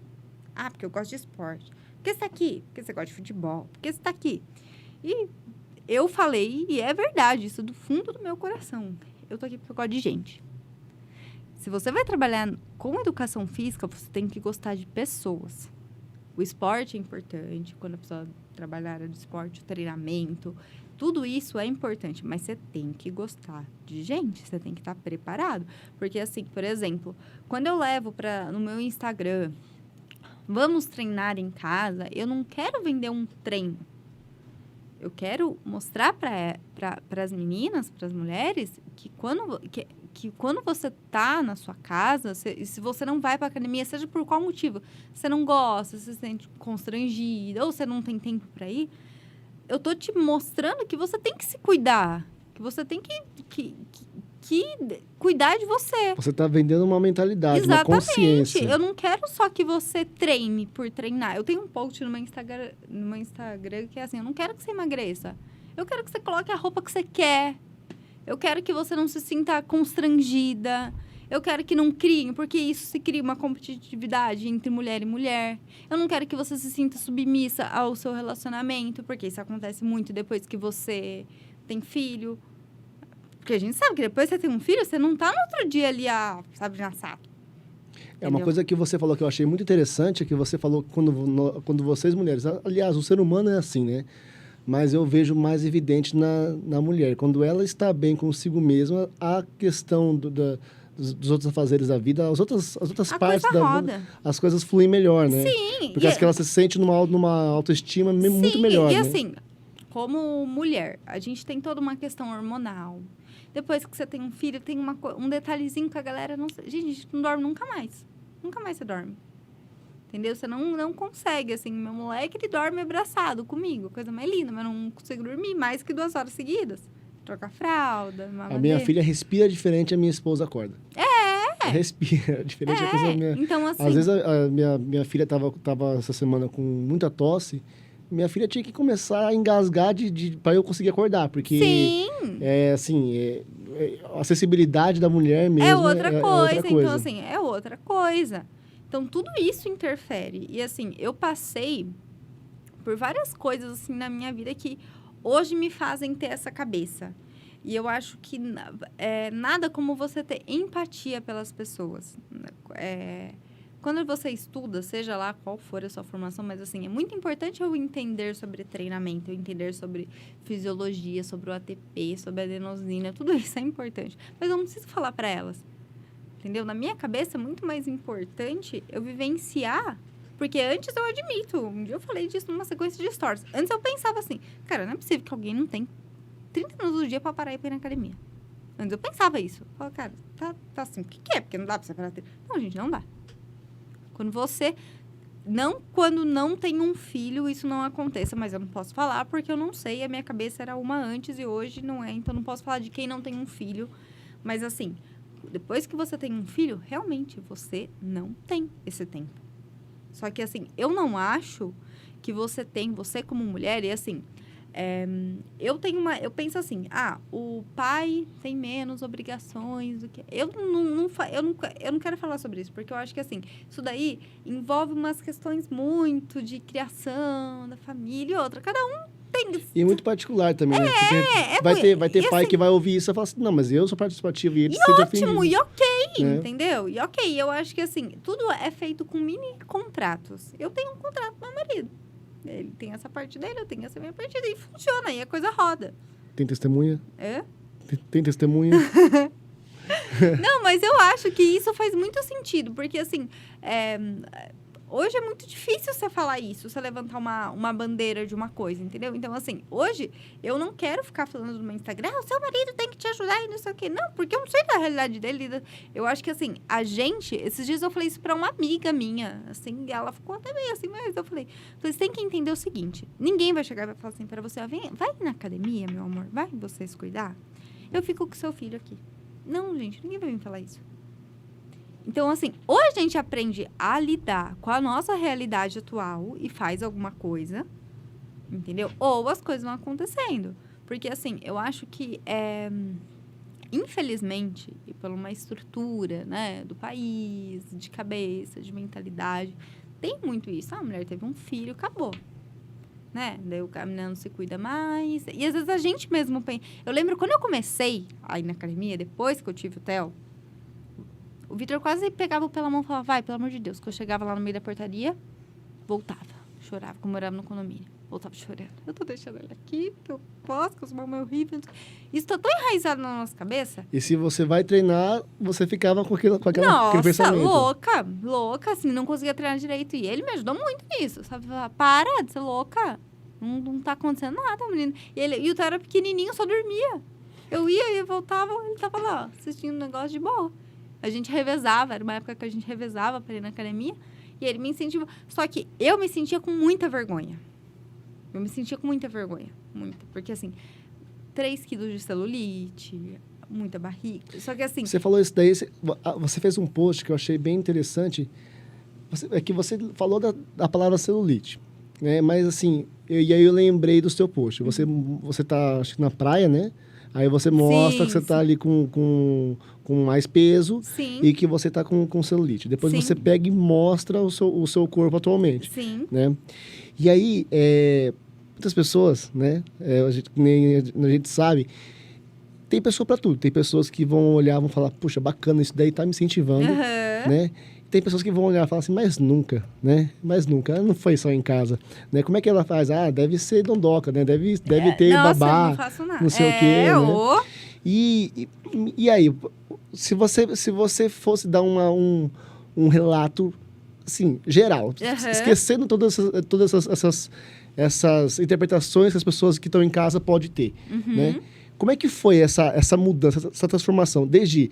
Ah, porque eu gosto de esporte. Por que você tá aqui? Porque você gosta de futebol. Por que você tá aqui? E eu falei, e é verdade, isso do fundo do meu coração. Eu tô aqui porque eu gosto de gente. Se você vai trabalhar com educação física, você tem que gostar de pessoas. O esporte é importante, quando a pessoa trabalhar na área do esporte, o treinamento, tudo isso é importante, mas você tem que gostar de gente, você tem que estar preparado. Porque, assim, por exemplo, quando eu levo no meu Instagram, vamos treinar em casa, eu não quero vender um treino. Eu quero mostrar para as meninas, para as mulheres, que quando você tá na sua casa, se você não vai para academia, seja por qual motivo, você não gosta, você se sente constrangida, ou você não tem tempo para ir, eu tô te mostrando que você tem que se cuidar, que você tem que cuidar de você. Você está vendendo uma mentalidade, Exatamente. uma consciência. Eu não quero só que você treine por treinar. Eu tenho um post no meu Instagram que é assim, eu não quero que você emagreça. Eu quero que você coloque a roupa que você quer. Eu quero que você não se sinta constrangida. Eu quero que não criem, porque isso se cria uma competitividade entre mulher e mulher. Eu não quero que você se sinta submissa ao seu relacionamento, porque isso acontece muito depois que você tem filho. Porque a gente sabe que depois que você tem um filho, você não tá no outro dia ali, sabe, na sala. É uma coisa que você falou que eu achei muito interessante, é que você falou que quando vocês mulheres... Aliás, o ser humano é assim, né? Mas eu vejo mais evidente na mulher. Quando ela está bem consigo mesma, a questão dos outros afazeres da vida, as outras partes da vida, as coisas fluem melhor, né? Sim. Porque acho que ela se sente numa autoestima muito melhor, e né? assim, como mulher, a gente tem toda uma questão hormonal. Depois que você tem um filho, tem um detalhezinho que a galera não... Gente, a gente não dorme nunca mais. Nunca mais você dorme. Entendeu? Você não consegue, assim. Meu moleque, ele dorme abraçado comigo. Coisa mais linda, mas eu não consigo dormir mais que 2 horas seguidas. Troca fralda, mamadeira. A minha filha respira diferente, a minha esposa acorda. Respira diferente. A coisa minha... Então, assim... Às vezes, a minha filha tava essa semana com muita tosse. Minha filha tinha que começar a engasgar para eu conseguir acordar, porque... Sim! A acessibilidade da mulher mesmo é outra coisa. Então, coisa. assim, é outra coisa. Então, tudo isso interfere. E, assim, eu passei por várias coisas, assim, na minha vida que hoje me fazem ter essa cabeça. E eu acho que nada como você ter empatia pelas pessoas. Quando você estuda, seja lá qual for a sua formação, mas, assim, é muito importante eu entender sobre treinamento, eu entender sobre fisiologia, sobre o ATP, sobre a adenosina, tudo isso é importante. Mas eu não preciso falar para elas, entendeu? Na minha cabeça, é muito mais importante eu vivenciar, porque antes eu admito, um dia eu falei disso numa sequência de stories. Antes eu pensava assim, cara, não é possível que alguém não tem 30 minutos do dia para parar e ir na academia. Antes eu pensava isso. Eu falava, cara, tá assim, o que é? Porque não dá para você parar. Não, gente, não dá. Quando não tem um filho, isso não aconteça, mas eu não posso falar porque eu não sei, a minha cabeça era uma antes e hoje não é, então não posso falar de quem não tem um filho, mas assim, depois que você tem um filho, realmente você não tem esse tempo. Só que assim, eu não acho que você como mulher, e assim, eu penso assim, o pai tem menos obrigações do que... Eu não quero falar sobre isso, porque eu acho que, assim, isso daí envolve umas questões muito de criação, da família e outra. Cada um tem... E muito particular também, né? Vai ter pai assim, que vai ouvir isso e falar assim, não, mas eu sou participativo e ele se sente ofendido. Ótimo, e ok, né? Entendeu? E ok, eu acho que, assim, tudo é feito com mini contratos. Eu tenho um contrato com meu marido. Ele tem essa parte dele, eu tenho essa minha parte dele. E funciona, e a coisa roda. Tem testemunha? É? Tem testemunha? Não, mas eu acho que isso faz muito sentido. Porque, assim, hoje é muito difícil você falar isso, você levantar uma bandeira de uma coisa, entendeu? Então, assim, hoje eu não quero ficar falando no meu Instagram, o seu marido tem que te ajudar e não sei o quê. Não, porque eu não sei da realidade dele. Eu acho que, assim, esses dias eu falei isso pra uma amiga minha, assim, e ela ficou até meio assim, mas eu falei, você tem que entender o seguinte, ninguém vai chegar e vai falar assim pra você, vai na academia, meu amor, vai você se cuidar, eu fico com seu filho aqui. Não, gente, ninguém vai me falar isso. Então, assim, ou a gente aprende a lidar com a nossa realidade atual e faz alguma coisa, entendeu? Ou as coisas vão acontecendo. Porque, assim, eu acho que infelizmente, e por uma estrutura, né, do país, de cabeça, de mentalidade, tem muito isso. A mulher teve um filho, acabou. Né? Daí a menina não se cuida mais. E às vezes a gente mesmo pensa. Eu lembro quando eu comecei a ir na academia, depois que eu tive o Theo, o Vitor quase pegava pela mão e falava, vai, pelo amor de Deus. Que eu chegava lá no meio da portaria, voltava, chorava, como eu morava no condomínio. Voltava chorando. Eu tô deixando ele aqui, porque eu posso, que eu sou uma mãe horrível. Isso tá tão enraizado na nossa cabeça. E se você vai treinar, você ficava com aquele Nossa, pensamento. louca, assim, não conseguia treinar direito. E ele me ajudou muito nisso, sabe? Para de ser louca. Não tá acontecendo nada, menino. E o Theo era pequenininho, só dormia. Eu ia e voltava, ele tava lá, assistindo um negócio de boa. A gente revezava, era uma época que a gente revezava pra ir na academia. E ele me incentivou. Só que eu me sentia com muita vergonha. Muita. Porque, assim, 3 quilos de celulite, muita barriga. Só que, assim... Você falou isso daí, você fez um post que eu achei bem interessante. É que você falou da palavra celulite, né? Mas, assim, e aí eu lembrei do seu post. Você tá, acho que na praia, né? Aí você mostra que você tá ali com mais peso. Sim. E que você tá com celulite. Depois Sim. você pega e mostra o seu corpo atualmente. Sim. Né? E aí, muitas pessoas, né? A gente sabe, tem pessoa para tudo. Tem pessoas que vão olhar, vão falar, puxa, bacana, isso daí tá me incentivando, né? Tem pessoas que vão olhar e falar assim, mas nunca, né? Mas nunca, ela não foi só em casa, né? Como é que ela faz? Ah, deve ser dondoca, né? Deve ter nossa, babá, eu não faço nada. não sei o quê, né? E aí, se você fosse dar um relato, assim, geral, esquecendo todas essas interpretações que as pessoas que estão em casa podem ter, né? Como é que foi essa mudança, essa transformação? Desde,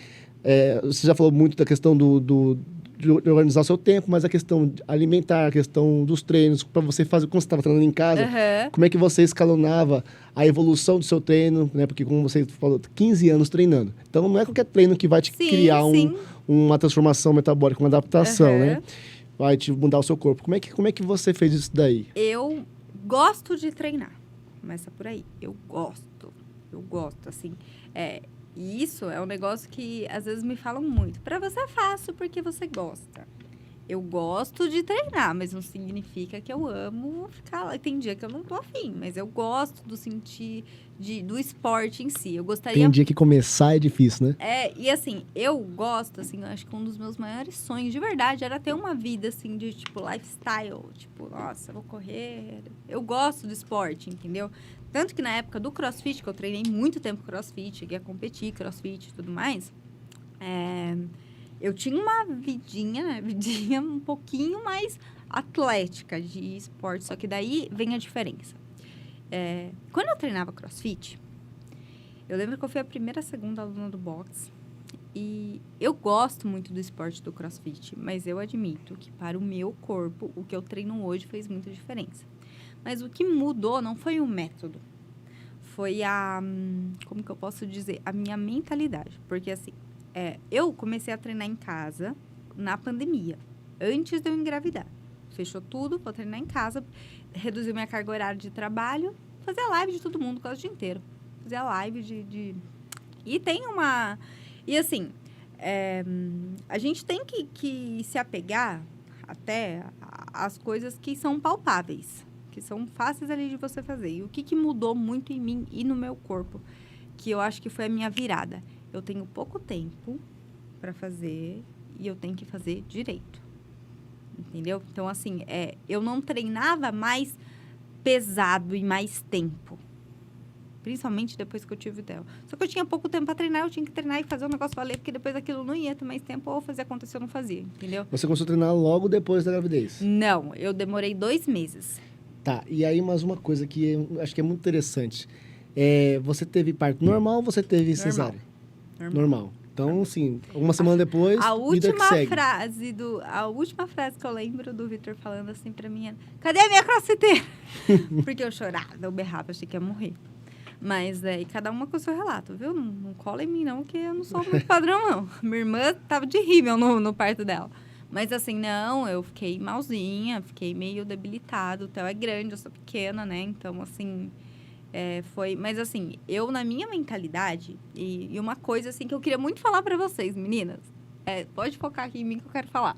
você já falou muito da questão de organizar o seu tempo, mas a questão alimentar, a questão dos treinos, para você fazer, quando você estava treinando em casa, como é que você escalonava a evolução do seu treino, né? Porque, como você falou, 15 anos treinando. Então, não é qualquer treino que vai te criar uma transformação metabólica, uma adaptação, né? Vai te mudar o seu corpo. Como é que você fez isso daí? Eu gosto de treinar. Começa por aí. Eu gosto, assim. E isso é um negócio que, às vezes, me falam muito. Pra você é fácil porque você gosta. Eu gosto de treinar, mas não significa que eu amo ficar lá. Tem dia que eu não tô afim, mas eu gosto do sentir do esporte em si. Eu gostaria... Tem dia que começar é difícil, né? E assim, eu gosto, assim, eu acho que um dos meus maiores sonhos, de verdade, era ter uma vida, assim, de, tipo, lifestyle. Tipo, nossa, eu vou correr. Eu gosto do esporte, entendeu? Tanto que na época do CrossFit, que eu treinei muito tempo CrossFit, cheguei a competir CrossFit e tudo mais, eu tinha uma vidinha um pouquinho mais atlética de esporte, só que daí vem a diferença. Quando eu treinava CrossFit, eu lembro que eu fui a primeira, segunda aluna do box, e eu gosto muito do esporte do CrossFit, mas eu admito que para o meu corpo, o que eu treino hoje fez muita diferença. Mas o que mudou não foi o método, foi como que eu posso dizer, a minha mentalidade. Porque, assim, eu comecei a treinar em casa na pandemia, antes de eu engravidar. Fechou tudo, vou treinar em casa, reduziu minha carga horária de trabalho, fazia live de todo mundo quase o dia inteiro. Fazia live E tem uma... E, assim, a gente tem que se apegar até às coisas que são palpáveis, que são fáceis ali de você fazer. E o que mudou muito em mim e no meu corpo, que eu acho que foi a minha virada. Eu tenho pouco tempo para fazer e eu tenho que fazer direito. Entendeu? Então, assim, eu não treinava mais pesado e mais tempo. Principalmente depois que eu tive o Theo. Só que eu tinha pouco tempo para treinar, eu tinha que treinar e fazer o negócio valer, porque depois aquilo não ia ter mais tempo, ou fazer acontecer, eu não fazia, entendeu? Você começou a treinar logo depois da gravidez? Não, eu demorei 2 meses. Tá, e aí mais uma coisa que eu acho que é muito interessante. Você teve parto normal ou você teve cesárea? Normal. Então, assim, uma semana depois, a vida que segue. A última frase que eu lembro do Vitor falando assim pra mim era: cadê a minha crossfiteira? Porque eu chorava, eu berrava, achei que ia morrer. Mas cada uma com o seu relato, viu? Não cola em mim, não, que eu não sou muito padrão, não. Minha irmã tava de rímel no parto dela. Mas assim, não, eu fiquei malzinha, fiquei meio debilitada. O Theo é grande, eu sou pequena, né? Então, assim, Mas assim, eu na minha mentalidade, e uma coisa assim que eu queria muito falar pra vocês, meninas, pode focar aqui em mim que eu quero falar.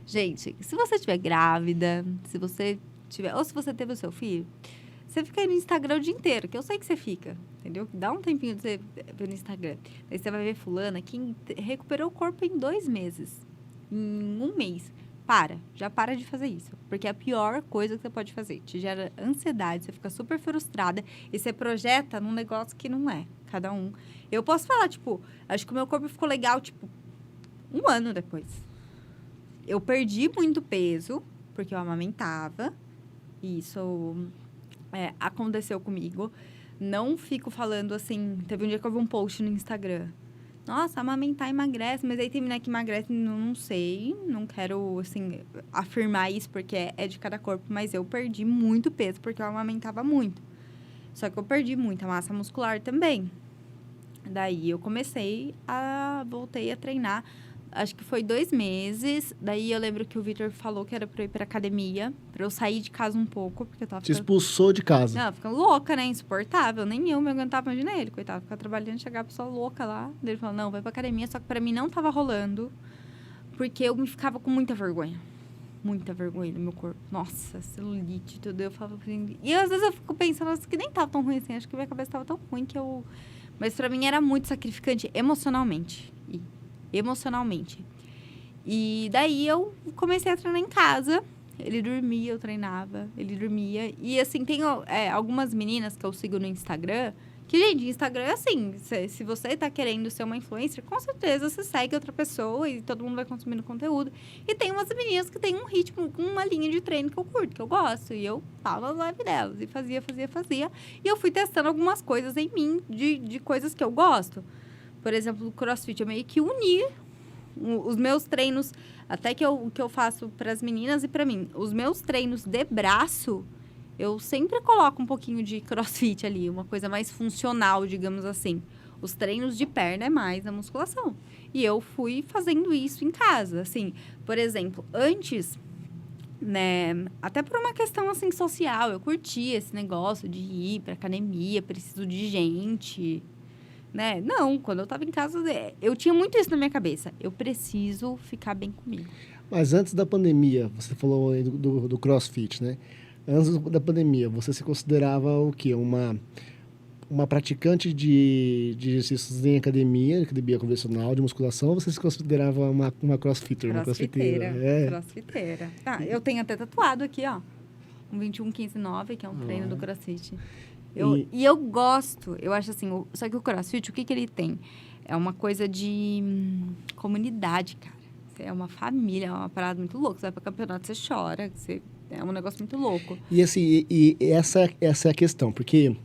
Gente, se você estiver grávida, ou se você teve o seu filho, você fica aí no Instagram o dia inteiro, que eu sei que você fica, entendeu? Dá um tempinho de você ver no Instagram. Aí você vai ver fulana que recuperou o corpo em 2 meses, em 1 mês. Já para de fazer isso. Porque é a pior coisa que você pode fazer. Te gera ansiedade, você fica super frustrada e você projeta num negócio que não é. Cada um. Eu posso falar, tipo, acho que o meu corpo ficou legal, tipo, 1 ano depois. Eu perdi muito peso, porque eu amamentava. E isso aconteceu comigo. Não fico falando assim. Teve um dia que eu vi um post no Instagram. Nossa, amamentar emagrece, mas aí tem menina que emagrece, não sei, não quero, assim, afirmar isso, porque é de cada corpo, mas eu perdi muito peso, porque eu amamentava muito. Só que eu perdi muita massa muscular também. Daí eu voltei a treinar, acho que foi 2 meses, daí eu lembro que o Vitor falou que era pra eu ir pra academia, pra eu sair de casa um pouco, porque eu tava Te expulsou de casa. Não, ficando louca, né? Insuportável. Nem eu me aguentava, imagina ele, coitado. Ficar trabalhando, chegar a pessoa louca lá. Ele falou, não, vai pra academia. Só que pra mim não tava rolando. Porque eu me ficava com muita vergonha. Muita vergonha no meu corpo. Nossa, celulite, tudo. Eu falava assim... E às vezes eu fico pensando assim, que nem tava tão ruim assim. Acho que minha cabeça tava tão ruim que eu... Mas pra mim era muito sacrificante emocionalmente. E daí eu comecei a treinar em casa. Ele dormia, eu treinava. Ele dormia. E, assim, tem algumas meninas que eu sigo no Instagram... Que, gente, Instagram é assim. Se você tá querendo ser uma influencer, com certeza você segue outra pessoa e todo mundo vai consumindo conteúdo. E tem umas meninas que tem um ritmo, uma linha de treino que eu curto, que eu gosto. E eu falo as lives delas. E fazia. E eu fui testando algumas coisas em mim, de coisas que eu gosto. Por exemplo, o CrossFit. Eu meio que uni os meus treinos, até que eu faço para as meninas e para mim. Os meus treinos de braço, eu sempre coloco um pouquinho de CrossFit ali, uma coisa mais funcional, digamos assim. Os treinos de perna é mais a musculação. E eu fui fazendo isso em casa, assim. Por exemplo, antes, né, até por uma questão, assim, social, eu curtia esse negócio de ir pra academia, preciso de gente, né? Não, quando eu tava em casa, eu tinha muito isso na minha cabeça. Eu preciso ficar bem comigo. Mas antes da pandemia, você falou aí do CrossFit, né? Antes da pandemia, você se considerava o quê? Uma praticante de exercícios em academia convencional, de musculação, ou você se considerava uma crossfitter? Uma crossfiteira. Crossfiteira. Eu tenho até tatuado aqui, ó. Um 21-15-9, que é um treino do CrossFit. E eu gosto, eu acho assim, só que o CrossFit, o que ele tem? É uma coisa de comunidade, cara. É uma família, é uma parada muito louca. Você vai pra campeonato, você chora, é um negócio muito louco. E assim, essa é a questão, porque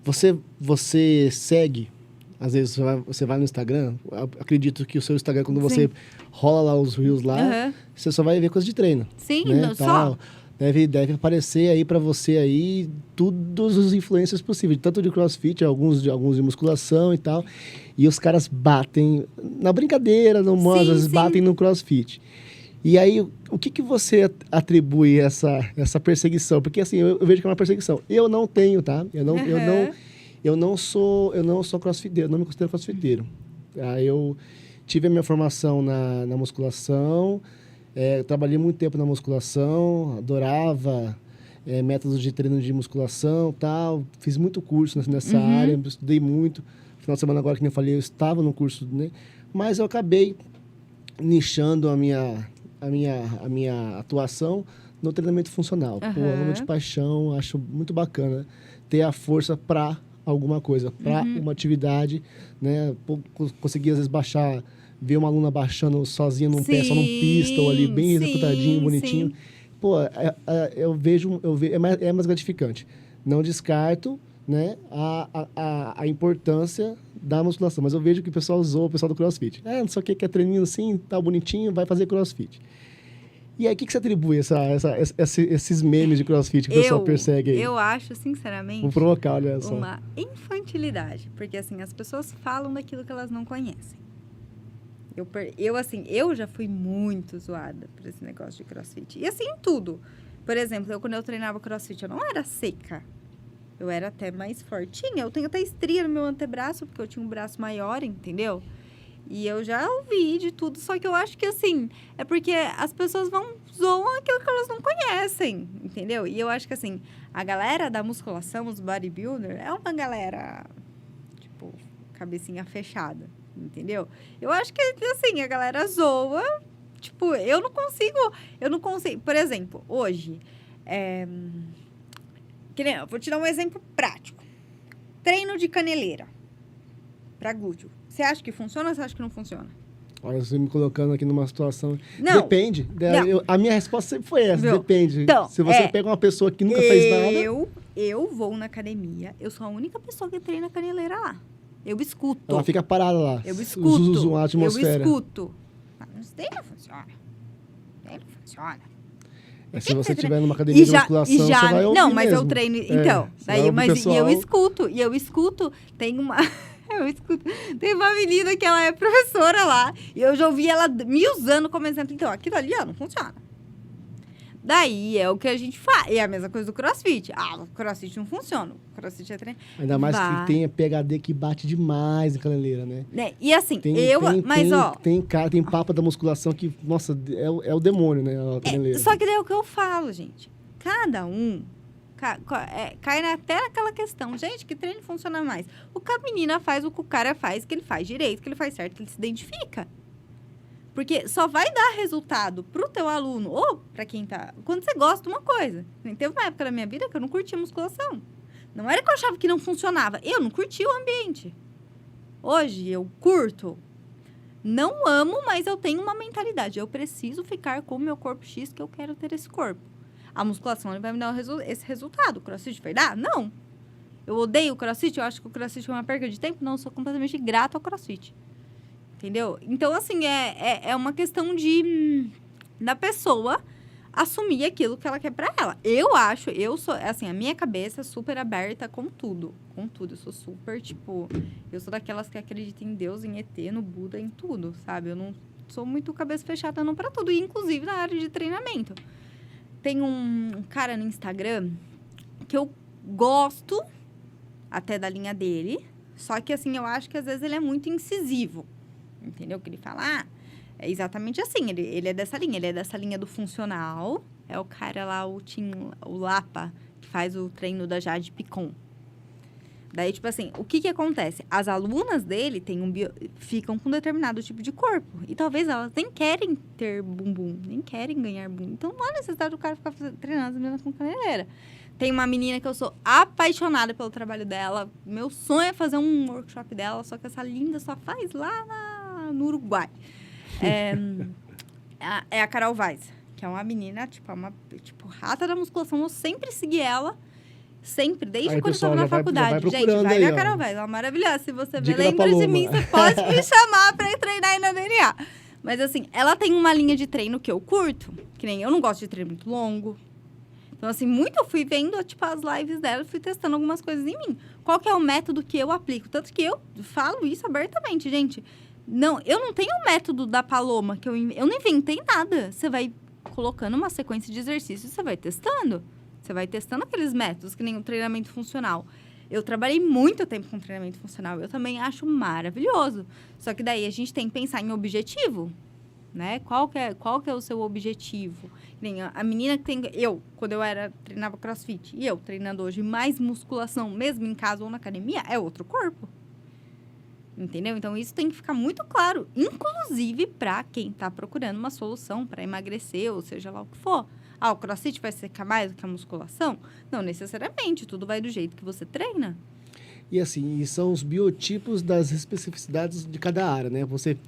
você segue, às vezes você vai no Instagram, acredito que o seu Instagram, quando você rola lá os reels lá, você só vai ver coisa de treino. Sim, né, só. Deve aparecer aí pra você aí todos os influencers possíveis, tanto de CrossFit, alguns de musculação e tal. E os caras batem na brincadeira, no modo, às vezes batem no CrossFit. E aí, o que você atribui essa perseguição? Porque assim, eu vejo que é uma perseguição. Eu não tenho, tá? Eu não sou crossfiteiro, não me considero crossfiteiro. Eu tive a minha formação na musculação, trabalhei muito tempo na musculação, adorava métodos de treino de musculação, tal. Fiz muito curso nessa área, estudei muito. Final de semana agora, que nem eu falei, eu estava no curso, né? Mas eu acabei nichando a minha atuação no treinamento funcional. Pô, amo de paixão, acho muito bacana ter a força para alguma coisa, para uma atividade, né? Conseguir, às vezes, ver uma aluna baixando sozinha num pé, só num pistol ali, bem executadinho, bonitinho. Sim. Pô, eu vejo, é mais gratificante. Não descarto, né, a importância da musculação, mas eu vejo que o pessoal usou, o pessoal do CrossFit. Não sei o que, quer treininho assim, tá bonitinho, vai fazer CrossFit. E aí, o que você atribui esses memes de CrossFit que o pessoal persegue aí? Eu acho, sinceramente... Vou provocar, olha só. Uma infantilidade. Porque, assim, as pessoas falam daquilo que elas não conhecem. Eu já fui muito zoada por esse negócio de CrossFit. E, assim, tudo. Por exemplo, quando eu treinava CrossFit, eu não era seca. Eu era até mais fortinha. Eu tenho até estria no meu antebraço, porque eu tinha um braço maior, entendeu? E eu já ouvi de tudo, só que eu acho que, assim, é porque as pessoas zoam aquilo que elas não conhecem, entendeu? E eu acho que, assim, a galera da musculação, os bodybuilder, é uma galera, tipo, cabecinha fechada, entendeu? Eu acho que, assim, a galera zoa, tipo, eu não consigo, por exemplo, hoje, eu vou te dar um exemplo prático. Treino de caneleira para glúteo. Você acha que funciona ou você acha que não funciona? Olha, você me colocando aqui numa situação... Não. Depende. Não. A minha resposta sempre foi essa, Viu? depende. Então, se você pega uma pessoa que nunca fez nada... Eu vou na academia, eu sou a única pessoa que treina caneleira lá. Eu escuto. Ela fica parada lá. Eu escuto. A atmosfera. Eu escuto. Mas isso daí não funciona. Se você estiver numa academia de musculação, você vai ouvir não, mas mesmo. eu treino... Então, daí, pessoal... e eu escuto, tem uma... Tem uma menina que ela é professora lá, e eu já ouvi ela me usando como exemplo. Então, aquilo ali, ó, não funciona. Daí é o que a gente faz. É a mesma coisa do CrossFit. Ah, o CrossFit não funciona. O CrossFit é treino. Ainda mais que tem PHD que bate demais em caneleira, né? E assim, tem papo da musculação que, nossa, é o demônio, né? A caneleira. Só que daí é o que eu falo, gente. Cada um cai até naquela questão. Gente, que treino funciona mais? O que a menina faz, o que o cara faz, que ele faz direito, que ele faz certo, que ele se identifica. Porque só vai dar resultado pro teu aluno ou pra quem tá... Quando você gosta de uma coisa. Teve uma época da minha vida que eu não curtia musculação. Não era que eu achava que não funcionava. Eu não curtia o ambiente. Hoje eu curto. Não amo, mas eu tenho uma mentalidade. Eu preciso ficar com o meu corpo X, que eu quero ter esse corpo. A musculação ele vai me dar esse resultado. O CrossFit vai dar? Não. Eu odeio o CrossFit. Eu acho que o CrossFit é uma perda de tempo. Não, eu sou completamente grata ao CrossFit. Entendeu? Então, assim, é uma questão da pessoa assumir aquilo que ela quer pra ela. Eu sou, assim, a minha cabeça é super aberta com tudo. Com tudo. Eu sou super, tipo... Eu sou daquelas que acreditam em Deus, em ET, no Buda, em tudo, sabe? Eu não sou muito cabeça fechada não pra tudo. E, inclusive, na área de treinamento. Tem um cara no Instagram que eu gosto até da linha dele. Só que, assim, eu acho que às vezes ele é muito incisivo. Entendeu? Que ele fala, é exatamente assim. Ele é dessa linha. Ele é dessa linha do funcional. É o cara lá, o Lapa, que faz o treino da Jade Picon. Daí, tipo assim, o que acontece? As alunas dele ficam com um determinado tipo de corpo. E talvez elas nem querem ter bumbum, nem querem ganhar bumbum. Então, não há necessidade do cara ficar treinando as meninas com caneleira. Tem uma menina que eu sou apaixonada pelo trabalho dela. Meu sonho é fazer um workshop dela, só que essa linda só faz lá no Uruguai. É a Carol Vaz, que é uma menina, tipo, rata da musculação. Eu sempre segui ela. Sempre, desde aí, quando eu estava na faculdade. Gente, vai na Carol Vaz, ela é maravilhosa. Se você lembra de mim, você pode me chamar pra ir treinar aí na DNA. Mas assim, ela tem uma linha de treino que eu curto, que nem eu não gosto de treino muito longo. Então, assim, muito eu fui vendo, tipo, as lives dela, fui testando algumas coisas em mim. Qual que é o método que eu aplico? Tanto que eu falo isso abertamente, gente. Não, eu não tenho o método da Paloma, que eu não inventei nada. Você vai colocando uma sequência de exercícios, você vai testando. Você vai testando aqueles métodos, que nem o treinamento funcional. Eu trabalhei muito tempo com treinamento funcional. Eu também acho maravilhoso. Só que daí a gente tem que pensar em objetivo, né? Qual que é o seu objetivo? Nem a menina que tem... quando eu treinava CrossFit, e eu treinando hoje mais musculação, mesmo em casa ou na academia, é outro corpo. Entendeu? Então, isso tem que ficar muito claro. Inclusive, para quem está procurando uma solução para emagrecer, ou seja lá o que for. O CrossFit vai secar mais do que a musculação? Não necessariamente, tudo vai do jeito que você treina. E assim, são os biotipos das especificidades de cada área, né? Você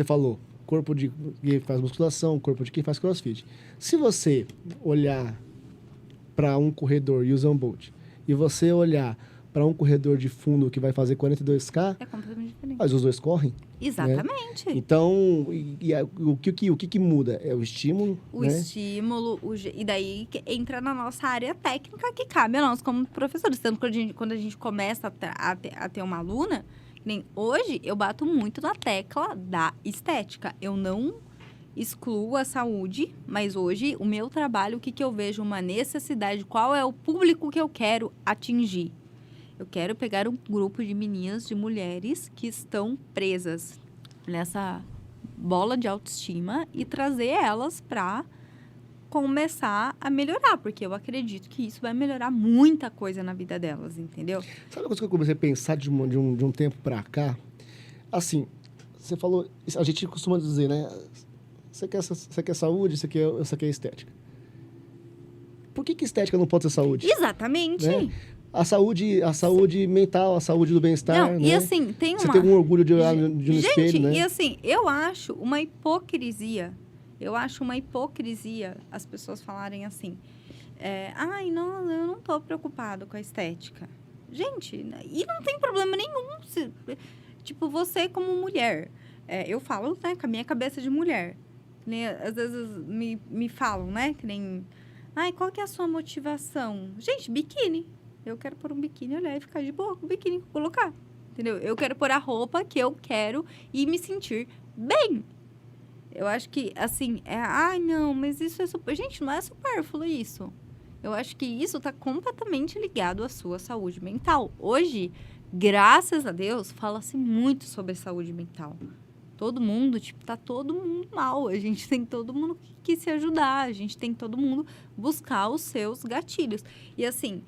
falou, corpo de quem faz musculação, corpo de quem faz CrossFit. Se você olhar para um corredor Usain Bolt e você olhar para um corredor de fundo que vai fazer 42K, é completamente diferente. Mas os dois correm. Exatamente. Né? Então, o que muda? É o estímulo. O estímulo, e daí entra na nossa área técnica que cabe a nós como professores. Tanto que quando a gente começa a ter uma aluna, nem hoje eu bato muito na tecla da estética. Eu não excluo a saúde, mas hoje o meu trabalho, o que eu vejo uma necessidade, qual é o público que eu quero atingir? Eu quero pegar um grupo de meninas, de mulheres que estão presas nessa bola de autoestima e trazer elas para começar a melhorar, porque eu acredito que isso vai melhorar muita coisa na vida delas, entendeu? Sabe uma coisa que eu comecei a pensar de um tempo pra cá? Assim, você falou... A gente costuma dizer, né? Você quer saúde, você quer estética. Por que estética não pode ser saúde? Exatamente. Né? A saúde mental, a saúde do bem-estar, Não, né? e assim, tem uma... Você tem um orgulho de olhar de um Gente, espelho, né? e assim, eu acho uma hipocrisia as pessoas falarem assim, ai, não, eu não tô preocupado com a estética. Gente, e não tem problema nenhum. Tipo, você como mulher, eu falo, né, com a minha cabeça de mulher, né, às vezes me falam, né, que nem, ai, qual que é a sua motivação? Gente, biquíni. Eu quero pôr um biquíni, olhar e ficar de boa com o biquíni, colocar, entendeu? Eu quero pôr a roupa que eu quero e me sentir bem. Eu acho que, assim, ai, não, mas isso é super... Gente, não é supérfluo isso. Eu acho que isso está completamente ligado à sua saúde mental. Hoje, graças a Deus, fala-se muito sobre saúde mental. Todo mundo, tá todo mundo mal. A gente tem todo mundo que se ajudar. A gente tem todo mundo buscar os seus gatilhos. E assim,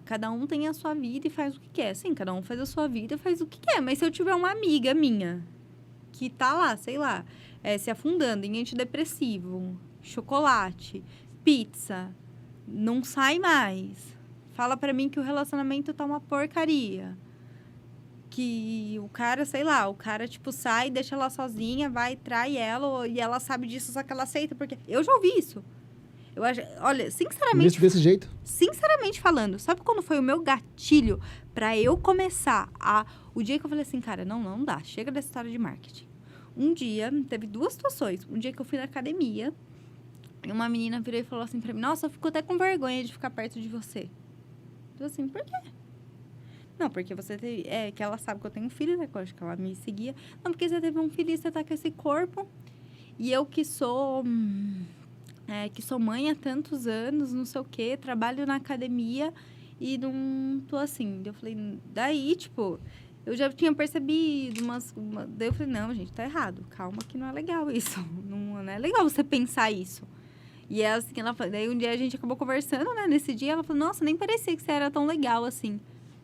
cada um tem a sua vida e faz o que quer. Sim, cada um faz a sua vida e faz o que quer. Mas se eu tiver uma amiga minha que tá lá, sei lá, se afundando em antidepressivo, chocolate, pizza, não sai mais. Fala pra mim que o relacionamento tá uma porcaria. Que o cara, sei lá, tipo, sai, deixa ela sozinha, vai, trai ela, e ela sabe disso, só que ela aceita, porque... Eu já ouvi isso. Eu acho, olha, sinceramente... Desse jeito? Sinceramente falando, sabe quando foi o meu gatilho pra eu começar o dia que eu falei assim, cara, não dá, chega dessa história de marketing. Um dia, teve 2 situações. Um dia que eu fui na academia, e uma menina virou e falou assim pra mim, nossa, eu fico até com vergonha de ficar perto de você. Eu assim, por quê? Não, porque você teve... que ela sabe que eu tenho um filho, né? Eu acho que ela me seguia. Não, porque você teve um filho e você tá com esse corpo. E eu que sou mãe há tantos anos, não sei o quê, trabalho na academia e não tô assim. Eu falei, daí, tipo... Eu já tinha percebido daí eu falei, não, gente, tá errado. Calma que não é legal isso. Não é legal você pensar isso. E é assim, daí um dia a gente acabou conversando, né? Nesse dia ela falou, nossa, nem parecia que você era tão legal assim.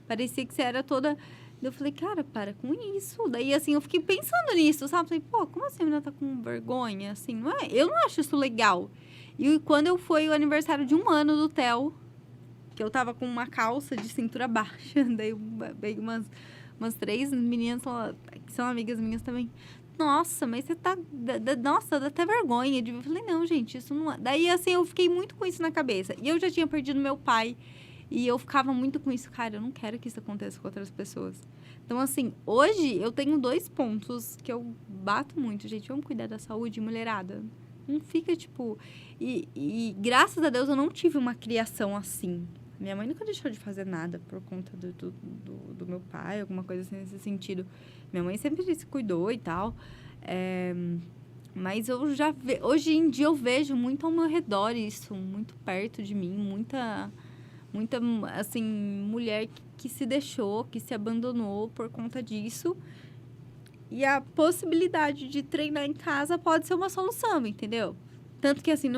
Parecia que você era toda... Eu falei, cara, para com isso. Daí, assim, eu fiquei pensando nisso, sabe? Falei, pô, como assim a menina tá com vergonha, assim? Não é? Eu não acho isso legal. E quando eu fui o aniversário de 1 ano do Theo, que eu tava com uma calça de cintura baixa, daí veio umas 3 meninas que são amigas minhas também. Nossa, mas você tá... Nossa, dá até vergonha. Eu falei, não, gente, isso não é... Daí, assim, eu fiquei muito com isso na cabeça. E eu já tinha perdido meu pai. E eu ficava muito com isso. Cara, eu não quero que isso aconteça com outras pessoas. Então, assim, hoje eu tenho 2 pontos que eu bato muito. Gente, vamos cuidar da saúde, mulherada. Não fica, tipo... E graças a Deus eu não tive uma criação assim. Minha mãe nunca deixou de fazer nada por conta do meu pai, alguma coisa assim nesse sentido. Minha mãe sempre se cuidou e tal. Mas eu já... Hoje em dia eu vejo muito ao meu redor isso. Muito perto de mim. Muita, assim, mulher que se deixou, que se abandonou por conta disso. E a possibilidade de treinar em casa pode ser uma solução, entendeu? Tanto que, assim,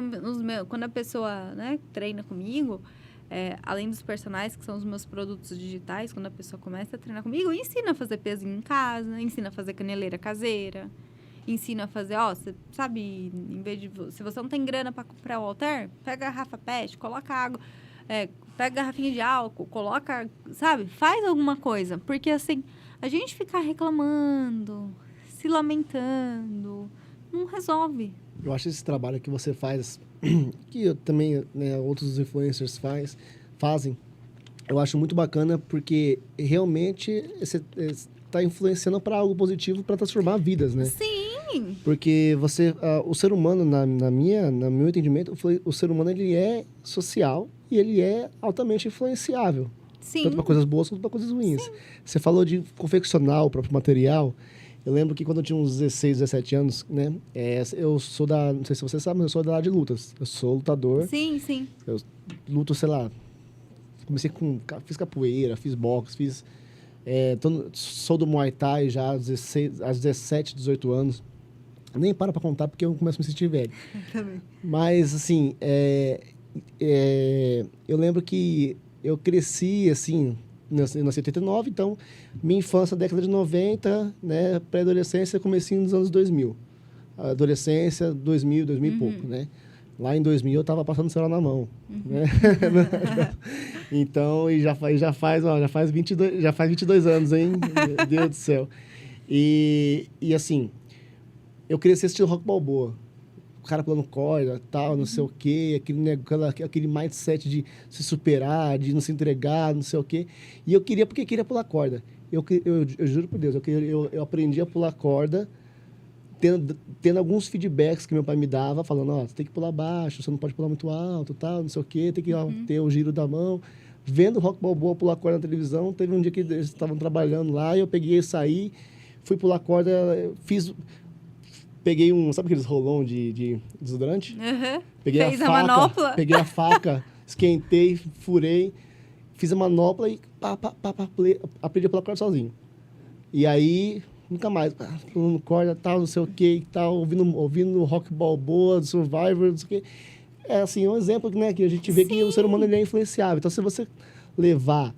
quando a pessoa, né, treina comigo, além dos personagens, que são os meus produtos digitais, quando a pessoa começa a treinar comigo, eu ensino a fazer pezinho em casa, ensino a fazer caneleira caseira, ensino a fazer, você sabe, em vez de... Se você não tem grana para comprar o halter, pega a garrafa PET, coloca água... pega garrafinha de álcool, coloca, sabe? Faz alguma coisa. Porque, assim, a gente ficar reclamando, se lamentando, não resolve. Eu acho esse trabalho que você faz, que eu também, né, outros influencers fazem, eu acho muito bacana porque realmente você está influenciando para algo positivo, para transformar vidas, né? Sim! Porque o ser humano, no meu entendimento, o ser humano ele é social e ele é altamente influenciável. Sim. Tanto para coisas boas quanto para coisas ruins. Sim. Você falou de confeccionar o próprio material. Eu lembro que quando eu tinha uns 16, 17 anos, né? Eu sou não sei se você sabe, mas eu sou da área de lutas. Eu sou lutador. Sim, sim. Eu luto, sei lá, fiz capoeira, fiz boxe, sou do Muay Thai já às 17, 18 anos. Nem para contar porque eu começo a me sentir velho. Também. Mas, assim, eu lembro que eu cresci, assim, nasci em 89, então minha infância, década de 90, né, pré-adolescência, comecinho nos anos 2000. Adolescência, 2000 e pouco, né? Lá em 2000 eu estava passando o celular na mão, né? Então, e já faz 22 anos, hein? Meu Deus do céu. E assim, eu cresci assistindo Rock Balboa. O cara pulando corda, tal, não sei o quê. Aquele mindset de se superar, de não se entregar, não sei o quê. E eu queria, porque queria pular corda. Eu juro por Deus, eu aprendi a pular corda tendo alguns feedbacks que meu pai me dava, falando, você tem que pular baixo, você não pode pular muito alto, tal, não sei o quê, tem que ter o giro da mão. Vendo o Rock Balboa pular corda na televisão, teve um dia que eles estavam trabalhando lá, e eu peguei e saí, fui pular corda, peguei sabe aqueles rolão de desodorante? Uhum. Peguei Fez a manopla? Peguei a faca, esquentei, furei, fiz a manopla e aprendi a pular corda sozinho. E aí, nunca mais, pulando corda, tal, não sei o que, tal, ouvindo Rock Balboa, Survivor, não sei o que. É assim, um exemplo, né, que a gente vê que o ser humano ele é influenciável. Então, se você levar,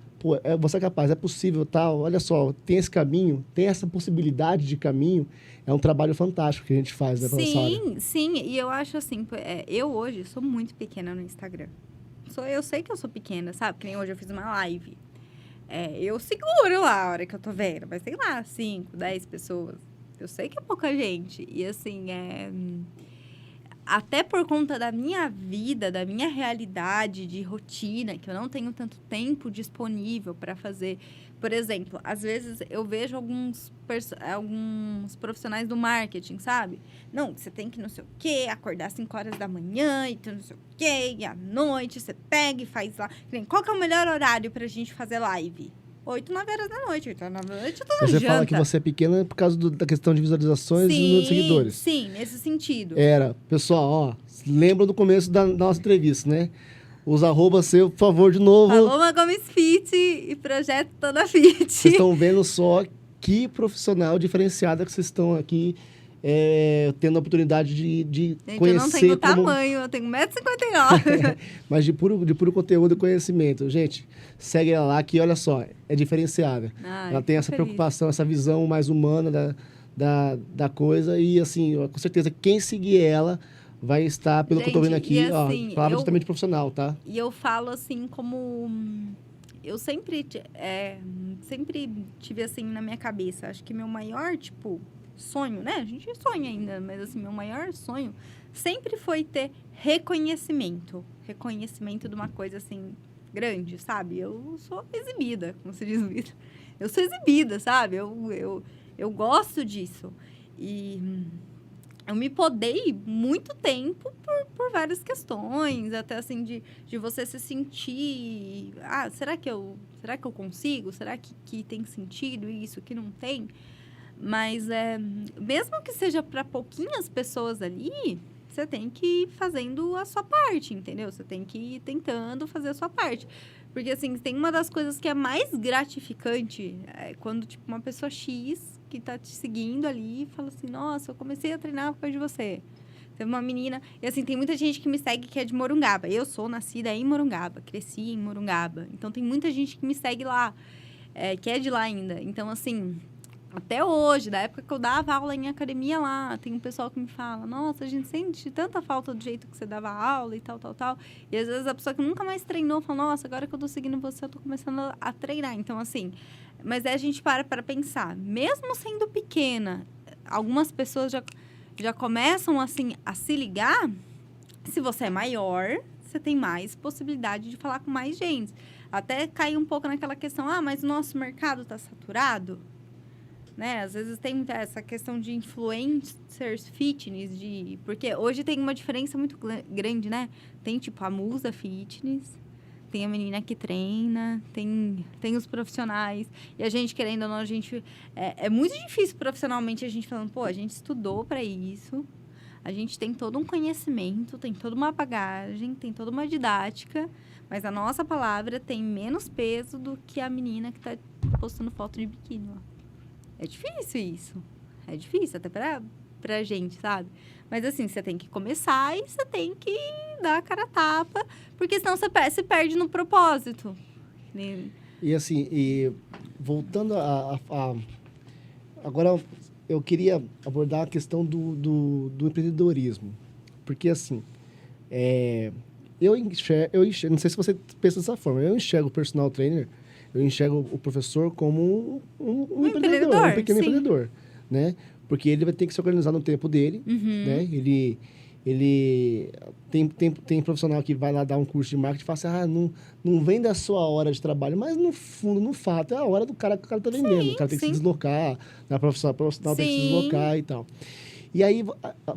você é capaz, é possível, tal, olha só, tem esse caminho, tem essa possibilidade de caminho, é um trabalho fantástico que a gente faz, né, Sim, sim, e eu acho assim, eu hoje sou muito pequena no Instagram. Eu sei que eu sou pequena, sabe? Que nem hoje eu fiz uma live. Eu seguro lá a hora que eu tô vendo, mas sei lá, 5, 10 pessoas. Eu sei que é pouca gente. E assim, até por conta da minha vida, da minha realidade de rotina, que eu não tenho tanto tempo disponível para fazer. Por exemplo, às vezes eu vejo alguns profissionais do marketing, sabe? Não, você tem que não sei o quê, acordar às 5 horas da manhã e não sei o quê, e à noite você pega e faz lá. Qual que é o melhor horário pra gente fazer live? 8, 9 horas da noite. 8, 9 da noite eu tô na Você janta. fala que você é pequena por causa da questão de visualizações e número de seguidores. Sim, nesse sentido. Pessoal, lembra do começo da nossa entrevista, né? Os arrobas seu, por favor, de novo. Paloma Gomes Fit e Projeto Toda Fit. Vocês estão vendo só que profissional diferenciada que vocês estão aqui tendo a oportunidade de Gente, conhecer. eu não tenho tamanho, eu tenho 1,59 m. Mas de puro conteúdo e conhecimento. Gente, segue ela lá que, olha só, é diferenciada. Ela tem essa preocupação, essa visão mais humana da coisa. E, assim, com certeza, quem seguir ela vai estar, pelo que eu tô vendo aqui, assim, palavra totalmente profissional, tá? E eu falo assim como... Eu sempre tive assim na minha cabeça. Acho que meu maior, sonho, né? A gente sonha ainda, mas assim, meu maior sonho sempre foi ter reconhecimento. Reconhecimento de uma coisa assim, grande, sabe? Eu sou exibida, como se diz. Eu sou exibida, sabe? Eu gosto disso. E... eu me podei muito tempo por várias questões, até assim, de você se sentir... será que eu consigo? Será que tem sentido isso, que não tem? Mas, mesmo que seja para pouquinhas pessoas ali, você tem que ir fazendo a sua parte, entendeu? Você tem que ir tentando fazer a sua parte. Porque, assim, tem uma das coisas que é mais gratificante quando, uma pessoa X que tá te seguindo ali fala assim, nossa, eu comecei a treinar por causa de você. Teve uma menina... E, assim, tem muita gente que me segue que é de Morungaba. Eu sou nascida em Morungaba, cresci em Morungaba. Então, tem muita gente que me segue lá, que é de lá ainda. Então, assim... Até hoje, da época que eu dava aula em academia lá, tem um pessoal que me fala, nossa, a gente sente tanta falta do jeito que você dava aula e tal. E às vezes a pessoa que nunca mais treinou fala, nossa, agora que eu tô seguindo você, eu tô começando a treinar. Então, assim, mas aí a gente para pensar, mesmo sendo pequena, algumas pessoas já começam, assim, a se ligar. Se você é maior, você tem mais possibilidade de falar com mais gente. Até cair um pouco naquela questão, mas o nosso mercado tá saturado. Né? Às vezes tem essa questão de influencers fitness, porque hoje tem uma diferença muito grande, né? Tem, a Musa Fitness, tem a menina que treina, tem os profissionais. E a gente, querendo ou não, é muito difícil profissionalmente a gente falando, pô, a gente estudou para isso, a gente tem todo um conhecimento, tem toda uma bagagem, tem toda uma didática, mas a nossa palavra tem menos peso do que a menina que está postando foto de biquíni lá. É difícil isso. É difícil, até pra gente, sabe? Mas assim, você tem que começar e você tem que dar a cara a tapa, porque senão você se perde no propósito. E assim, voltando agora eu queria abordar a questão do empreendedorismo. Porque assim, eu enxergo, não sei se você pensa dessa forma, eu enxergo o personal trainer, eu enxergo o professor como um empreendedor, um pequeno empreendedor, né? Porque ele vai ter que se organizar no tempo dele, né? Ele tem profissional que vai lá dar um curso de marketing e fala assim, não vem da sua hora de trabalho, mas no fundo, no fato, é a hora do cara que o cara tá vendendo. O cara tem que se deslocar, a profissional tem que se deslocar e tal. E aí,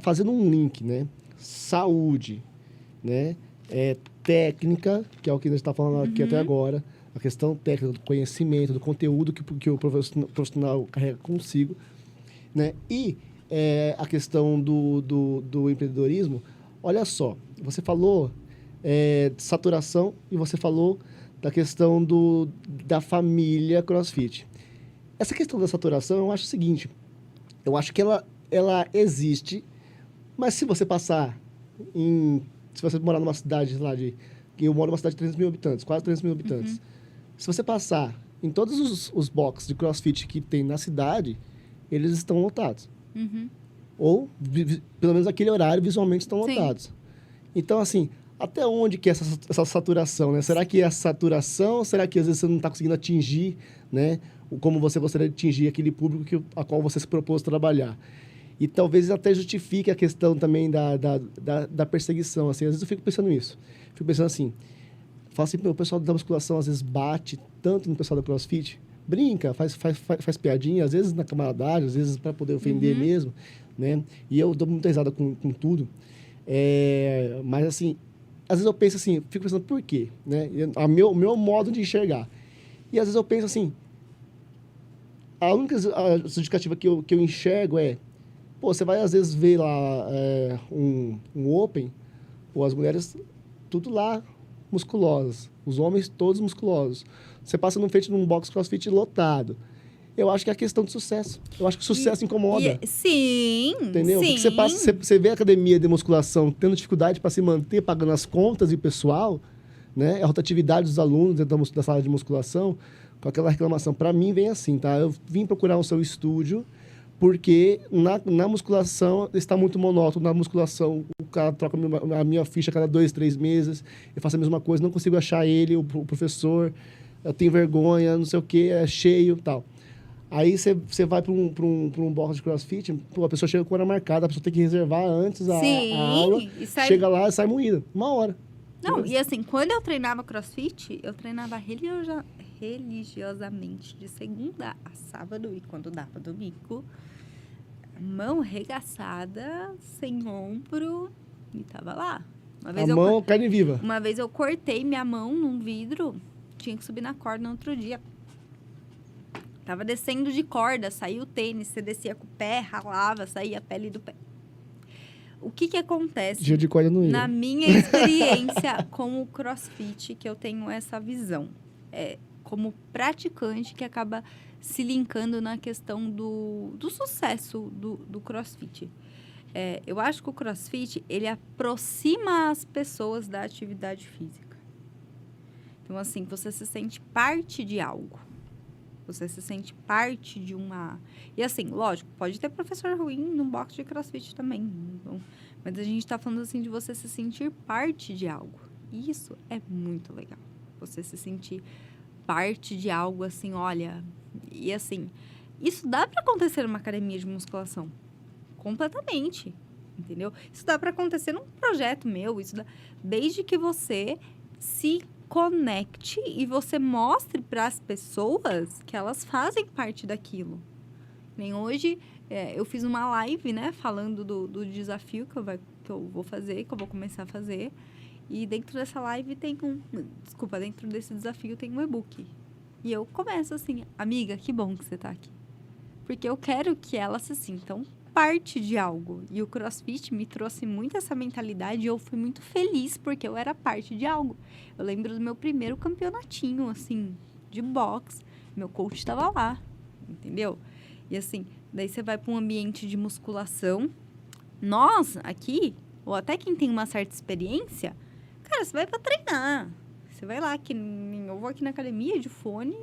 fazendo um link, né? Saúde, né? Técnica, que é o que a gente está falando aqui até agora, a questão técnica, do conhecimento, do conteúdo que o profissional carrega consigo, né? E a questão do empreendedorismo, olha só, você falou de saturação e você falou da questão da família CrossFit. Essa questão da saturação, eu acho o seguinte, eu acho que ela existe, mas se você passar se você morar numa cidade lá eu moro numa cidade de 300 mil habitantes, quase 300 mil habitantes. Se você passar em todos os boxes de CrossFit que tem na cidade, eles estão lotados. Ou, pelo menos aquele horário, visualmente estão lotados. Então, assim, até onde que é essa saturação, né? Será que é a saturação? Será que às vezes você não está conseguindo atingir, né? Como você gostaria de atingir aquele público a qual você se propôs trabalhar? E talvez até justifique a questão também da perseguição, assim. Às vezes eu fico pensando nisso. Fico pensando assim, falo assim, o pessoal da musculação às vezes bate tanto no pessoal da CrossFit, brinca, faz piadinha, às vezes na camaradagem, às vezes para poder ofender mesmo, né? E eu dou muita risada com tudo. Mas assim, às vezes eu penso assim, fico pensando por quê, né? O meu modo de enxergar. E às vezes eu penso assim, a única justificativa que eu enxergo pô, você vai às vezes ver lá um Open, pô, as mulheres tudo lá musculosas, os homens todos musculosos. Você passa num box CrossFit lotado. Eu acho que é a questão de sucesso. Eu acho que o sucesso incomoda. Sim, entendeu? sim. Porque você vê a academia de musculação tendo dificuldade para se manter, pagando as contas e pessoal, né? A rotatividade dos alunos dentro da sala de musculação, com aquela reclamação. Para mim, vem assim, tá? Eu vim procurar o seu estúdio porque na musculação está muito monótono. Na musculação, o cara troca a minha ficha a cada 2, 3 meses. Eu faço a mesma coisa, não consigo achar ele, o professor. Eu tenho vergonha, não sei o quê, é cheio e tal. Aí você vai para um box de CrossFit, a pessoa chega com a hora marcada, a pessoa tem que reservar antes a aula. Chega lá e sai moída. 1 hora. Não, e assim, quando eu treinava CrossFit, eu treinava religiosamente de segunda a sábado e quando dava domingo, mão regaçada, sem ombro, e tava lá. Carne viva. Uma vez eu cortei minha mão num vidro, tinha que subir na corda no outro dia. Tava descendo de corda, saía o tênis, você descia com o pé, ralava, saía a pele do pé. O que acontece? Dia de corda não ia. Na minha experiência com o CrossFit, que eu tenho essa visão. Como praticante que acaba se linkando na questão do sucesso do CrossFit. Eu acho que o CrossFit, ele aproxima as pessoas da atividade física. Então, assim, você se sente parte de algo. Você se sente parte de uma... E assim, lógico, pode ter professor ruim no box de CrossFit também. Então, mas a gente está falando assim de você se sentir parte de algo. E isso é muito legal. Você se sentir parte de algo assim, olha... E assim, isso dá para acontecer numa academia de musculação. Completamente. Entendeu? Isso dá para acontecer num projeto meu. Isso dá, desde que você se conecte e você mostre para as pessoas que elas fazem parte daquilo. Nem hoje, eu fiz uma live, né, falando do desafio que eu vou fazer, que eu vou começar a fazer. E dentro dessa live dentro desse desafio tem um e-book. E eu começo assim, amiga, que bom que você tá aqui. Porque eu quero que elas se sintam parte de algo. E o CrossFit me trouxe muito essa mentalidade e eu fui muito feliz porque eu era parte de algo. Eu lembro do meu primeiro campeonatinho, assim, de boxe. Meu coach estava lá, entendeu? E assim, daí você vai para um ambiente de musculação. Nós, aqui, ou até quem tem uma certa experiência, cara, você vai para treinar. Você vai lá, eu vou aqui na academia de fone,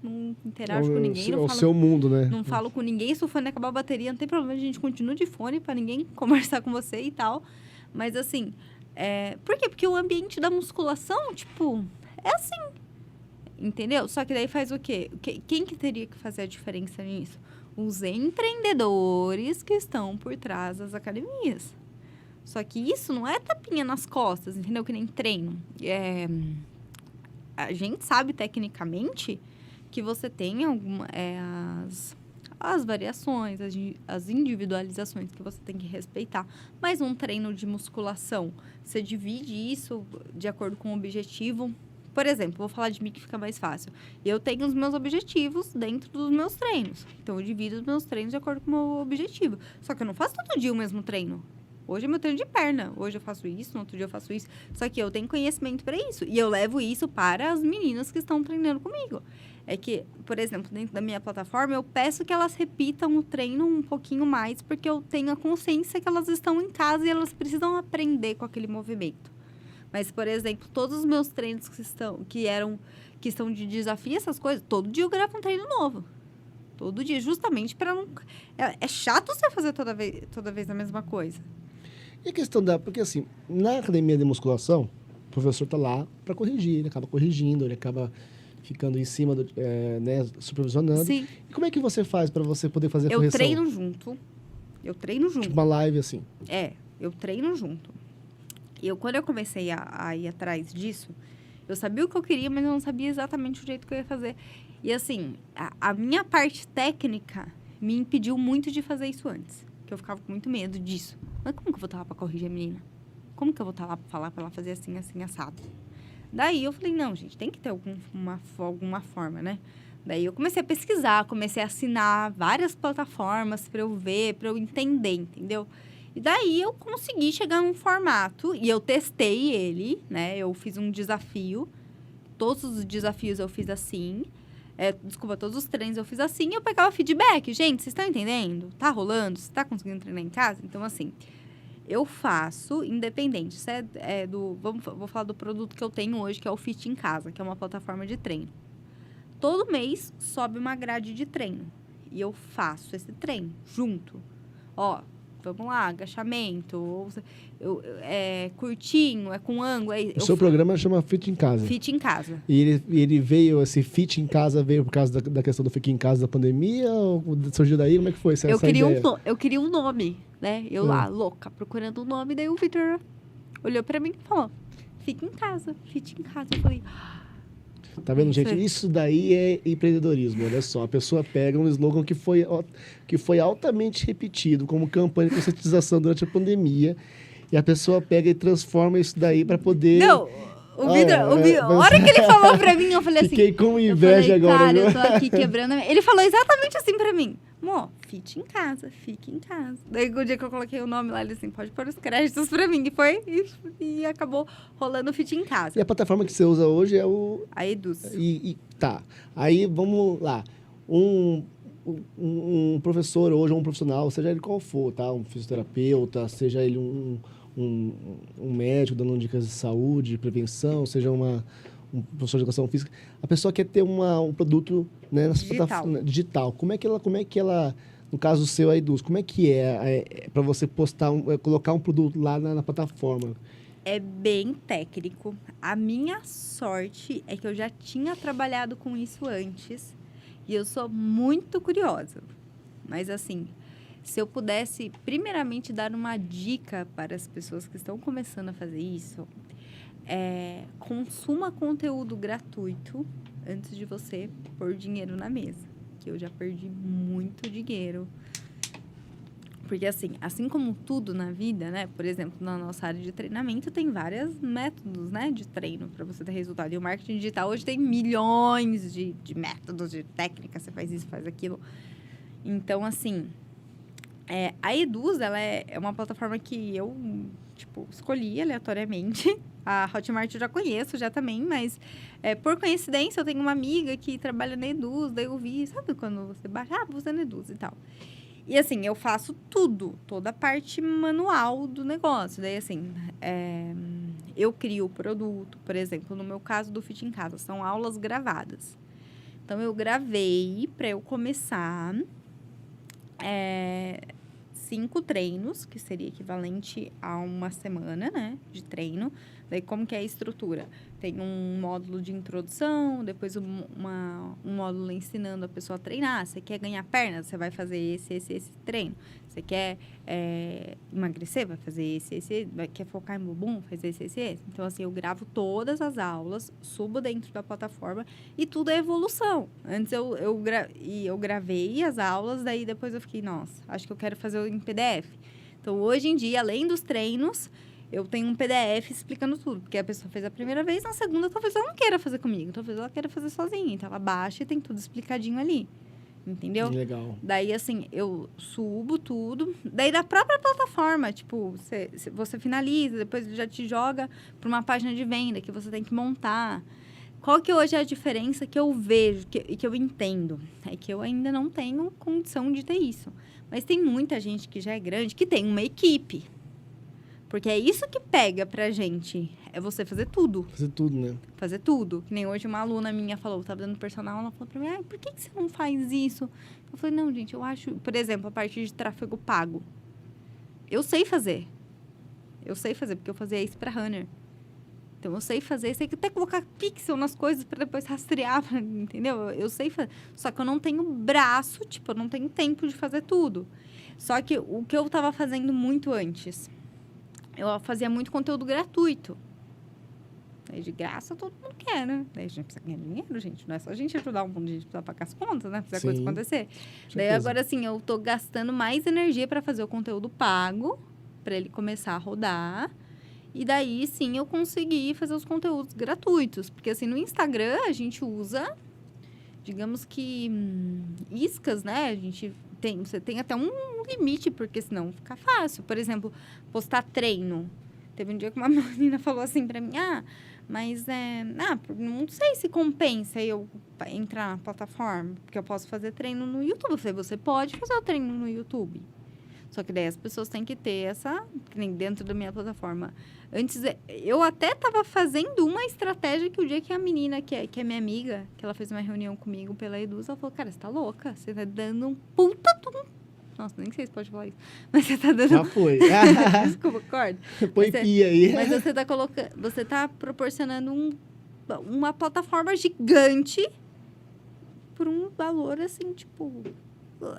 não interajo com ninguém. É o seu mundo, né? Não falo com ninguém, se o fone acabar a bateria, não tem problema, a gente continua de fone para ninguém conversar com você e tal. Mas assim, por quê? Porque o ambiente da musculação, tipo, é assim, entendeu? Só que daí faz o quê? Quem que teria que fazer a diferença nisso? Os empreendedores que estão por trás das academias. Só que isso não é tapinha nas costas, entendeu? Que nem treino. A gente sabe tecnicamente que você tem as variações, as individualizações que você tem que respeitar. Mas um treino de musculação, você divide isso de acordo com o objetivo. Por exemplo, vou falar de mim que fica mais fácil. Eu tenho os meus objetivos dentro dos meus treinos. Então, eu divido os meus treinos de acordo com o meu objetivo. Só que eu não faço todo dia o mesmo treino. Hoje é meu treino de perna. Hoje eu faço isso, no outro dia eu faço isso. Só que eu tenho conhecimento para isso. E eu levo isso para as meninas que estão treinando comigo. É que, por exemplo, dentro da minha plataforma, eu peço que elas repitam o treino um pouquinho mais, porque eu tenho a consciência que elas estão em casa e elas precisam aprender com aquele movimento. Mas, por exemplo, todos os meus treinos que estão de desafio, essas coisas, todo dia eu gravo um treino novo. Todo dia, justamente para não... É chato você fazer toda vez a mesma coisa. E a questão porque assim, na academia de musculação, o professor está lá para corrigir, ele acaba corrigindo, ele acaba ficando em cima, supervisionando. Sim. E como é que você faz para você poder fazer a correção? Eu treino junto. Tipo uma live assim. Eu treino junto. Quando eu comecei a ir atrás disso, eu sabia o que eu queria, mas eu não sabia exatamente o jeito que eu ia fazer. E assim, a minha parte técnica me impediu muito de fazer isso antes. Que eu ficava com muito medo disso. Mas como que eu vou estar lá pra corrigir a menina? Como que eu vou estar lá pra falar pra ela fazer assim, assim, assado? Daí eu falei, não, gente, tem que ter alguma forma, né? Daí eu comecei a pesquisar, comecei a assinar várias plataformas pra eu ver, pra eu entender, entendeu? E daí eu consegui chegar num formato e eu testei ele, né? Eu fiz um desafio. Todos os desafios eu fiz assim. Todos os treinos eu fiz assim e eu pegava feedback. Gente, vocês estão entendendo? Tá rolando? Você tá conseguindo treinar em casa? Então, assim, eu faço independente. Isso vou falar do produto que eu tenho hoje, que é o Fit em Casa, que é uma plataforma de treino. Todo mês sobe uma grade de treino. E eu faço esse treino junto. Vamos lá, agachamento, curtinho, com ângulo. O seu programa chama Fit em Casa. Fit em Casa. E ele veio, esse Fit em Casa veio por causa da questão do Fique em Casa da pandemia? Ou surgiu daí? Como é que foi essa ideia? Eu queria um nome, né? Eu lá, louca, procurando um nome. Daí o Victor olhou pra mim e falou, Fique em Casa, Fit em Casa. Eu falei... Tá vendo, gente? Isso daí é empreendedorismo, olha só. A pessoa pega um slogan que foi altamente repetido como campanha de conscientização durante a pandemia e a pessoa pega e transforma isso daí para poder... Não, a hora que ele falou pra mim, eu falei assim... Fiquei com inveja agora. Cara, eu tô aqui quebrando... Ele falou exatamente assim pra mim. Mô, Fit em Casa, fique em casa. Daí, o dia que eu coloquei o nome lá, ele assim, pode pôr os créditos pra mim. E acabou rolando o Fit em Casa. E a plataforma que você usa hoje é a Eduz. Tá. Aí, vamos lá. Um professor hoje, ou um profissional, seja ele qual for, tá? Um fisioterapeuta, seja ele um médico dando dicas de saúde, de prevenção, seja um professor de educação física, a pessoa quer ter um produto, né, digital. Como é que ela, no caso seu, a Eduz, como é que é para você colocar um produto lá na plataforma? É bem técnico. A minha sorte é que eu já tinha trabalhado com isso antes e eu sou muito curiosa. Mas assim, se eu pudesse primeiramente dar uma dica para as pessoas que estão começando a fazer isso, consuma conteúdo gratuito antes de você pôr dinheiro na mesa. Que eu já perdi muito dinheiro Porque, assim como tudo na vida, né? Por exemplo, na nossa área de treinamento, tem vários métodos, né? De treino para você ter resultado. E o marketing digital hoje tem milhões de métodos, de técnicas. Você faz isso, faz aquilo. Então, assim, a Eduz, ela é uma plataforma que eu, escolhi aleatoriamente. A Hotmart eu já conheço, já também, mas por coincidência eu tenho uma amiga que trabalha na Eduz, daí eu vi, sabe quando você baixa, você é na Eduz e tal. E, assim, eu faço tudo, toda a parte manual do negócio. Daí, assim, eu crio o produto, por exemplo, no meu caso do Fit em Casa, são aulas gravadas. Então, eu gravei para eu começar 5 treinos, que seria equivalente a uma semana, né, de treino. Daí, como que é a estrutura? Tem um módulo de introdução, depois um módulo ensinando a pessoa a treinar. Você quer ganhar perna? Você vai fazer esse treino. Você quer emagrecer? Vai fazer esse. Quer focar em bumbum? Fazer esse. Então, assim, eu gravo todas as aulas, subo dentro da plataforma e tudo é evolução. Antes eu gravei as aulas, daí depois eu fiquei, nossa, acho que eu quero fazer em PDF. Então, hoje em dia, além dos treinos, eu tenho um PDF explicando tudo. Porque a pessoa fez a primeira vez, na segunda, talvez ela não queira fazer comigo. Talvez ela queira fazer sozinha. Então, ela baixa e tem tudo explicadinho ali. Entendeu? Legal. Daí, assim, eu subo tudo. Daí, da própria plataforma, você finaliza, depois ele já te joga para uma página de venda que você tem que montar. Qual que hoje é a diferença que eu vejo e que eu entendo? É que eu ainda não tenho condição de ter isso. Mas tem muita gente que já é grande, que tem uma equipe. Porque é isso que pega pra gente. É você fazer tudo. Fazer tudo, né? Fazer tudo. Que nem hoje uma aluna minha falou, tava dando personal, ela falou pra mim, por que você não faz isso? Eu falei, não, gente, eu acho... Por exemplo, a parte de tráfego pago. Eu sei fazer. Porque eu fazia isso pra Runner. Então, eu sei fazer. Sei que até colocar pixel nas coisas pra depois rastrear, entendeu? Eu sei fazer. Só que eu não tenho braço, eu não tenho tempo de fazer tudo. Só que o que eu tava fazendo muito antes... Eu fazia muito conteúdo gratuito. Daí, de graça, todo mundo quer, né? Daí, a gente precisa ganhar dinheiro, gente. Não é só a gente ajudar um mundo, a gente precisa pagar as contas, né? Precisa a coisa acontecer. Daí, agora, assim, eu tô gastando mais energia para fazer o conteúdo pago, para ele começar a rodar. E daí, sim, eu consegui fazer os conteúdos gratuitos. Porque, assim, no Instagram, a gente usa, digamos que, iscas, né? Você tem até um limite, porque senão fica fácil. Por exemplo, postar treino. Teve um dia que uma menina falou assim pra mim, mas não sei se compensa eu entrar na plataforma, porque eu posso fazer treino no YouTube. Eu falei, você pode fazer o treino no YouTube. Só que daí as pessoas têm que ter que nem dentro da minha plataforma. Antes, eu até estava fazendo uma estratégia que o dia que a menina, que é minha amiga, que ela fez uma reunião comigo pela Eduz, ela falou, cara, você tá louca? Você tá dando um puta... Nossa, nem sei se pode falar isso. Mas você tá dando... Já foi. Desculpa, corda. Põe pia aí. Mas você tá você tá proporcionando uma plataforma gigante por um valor, assim,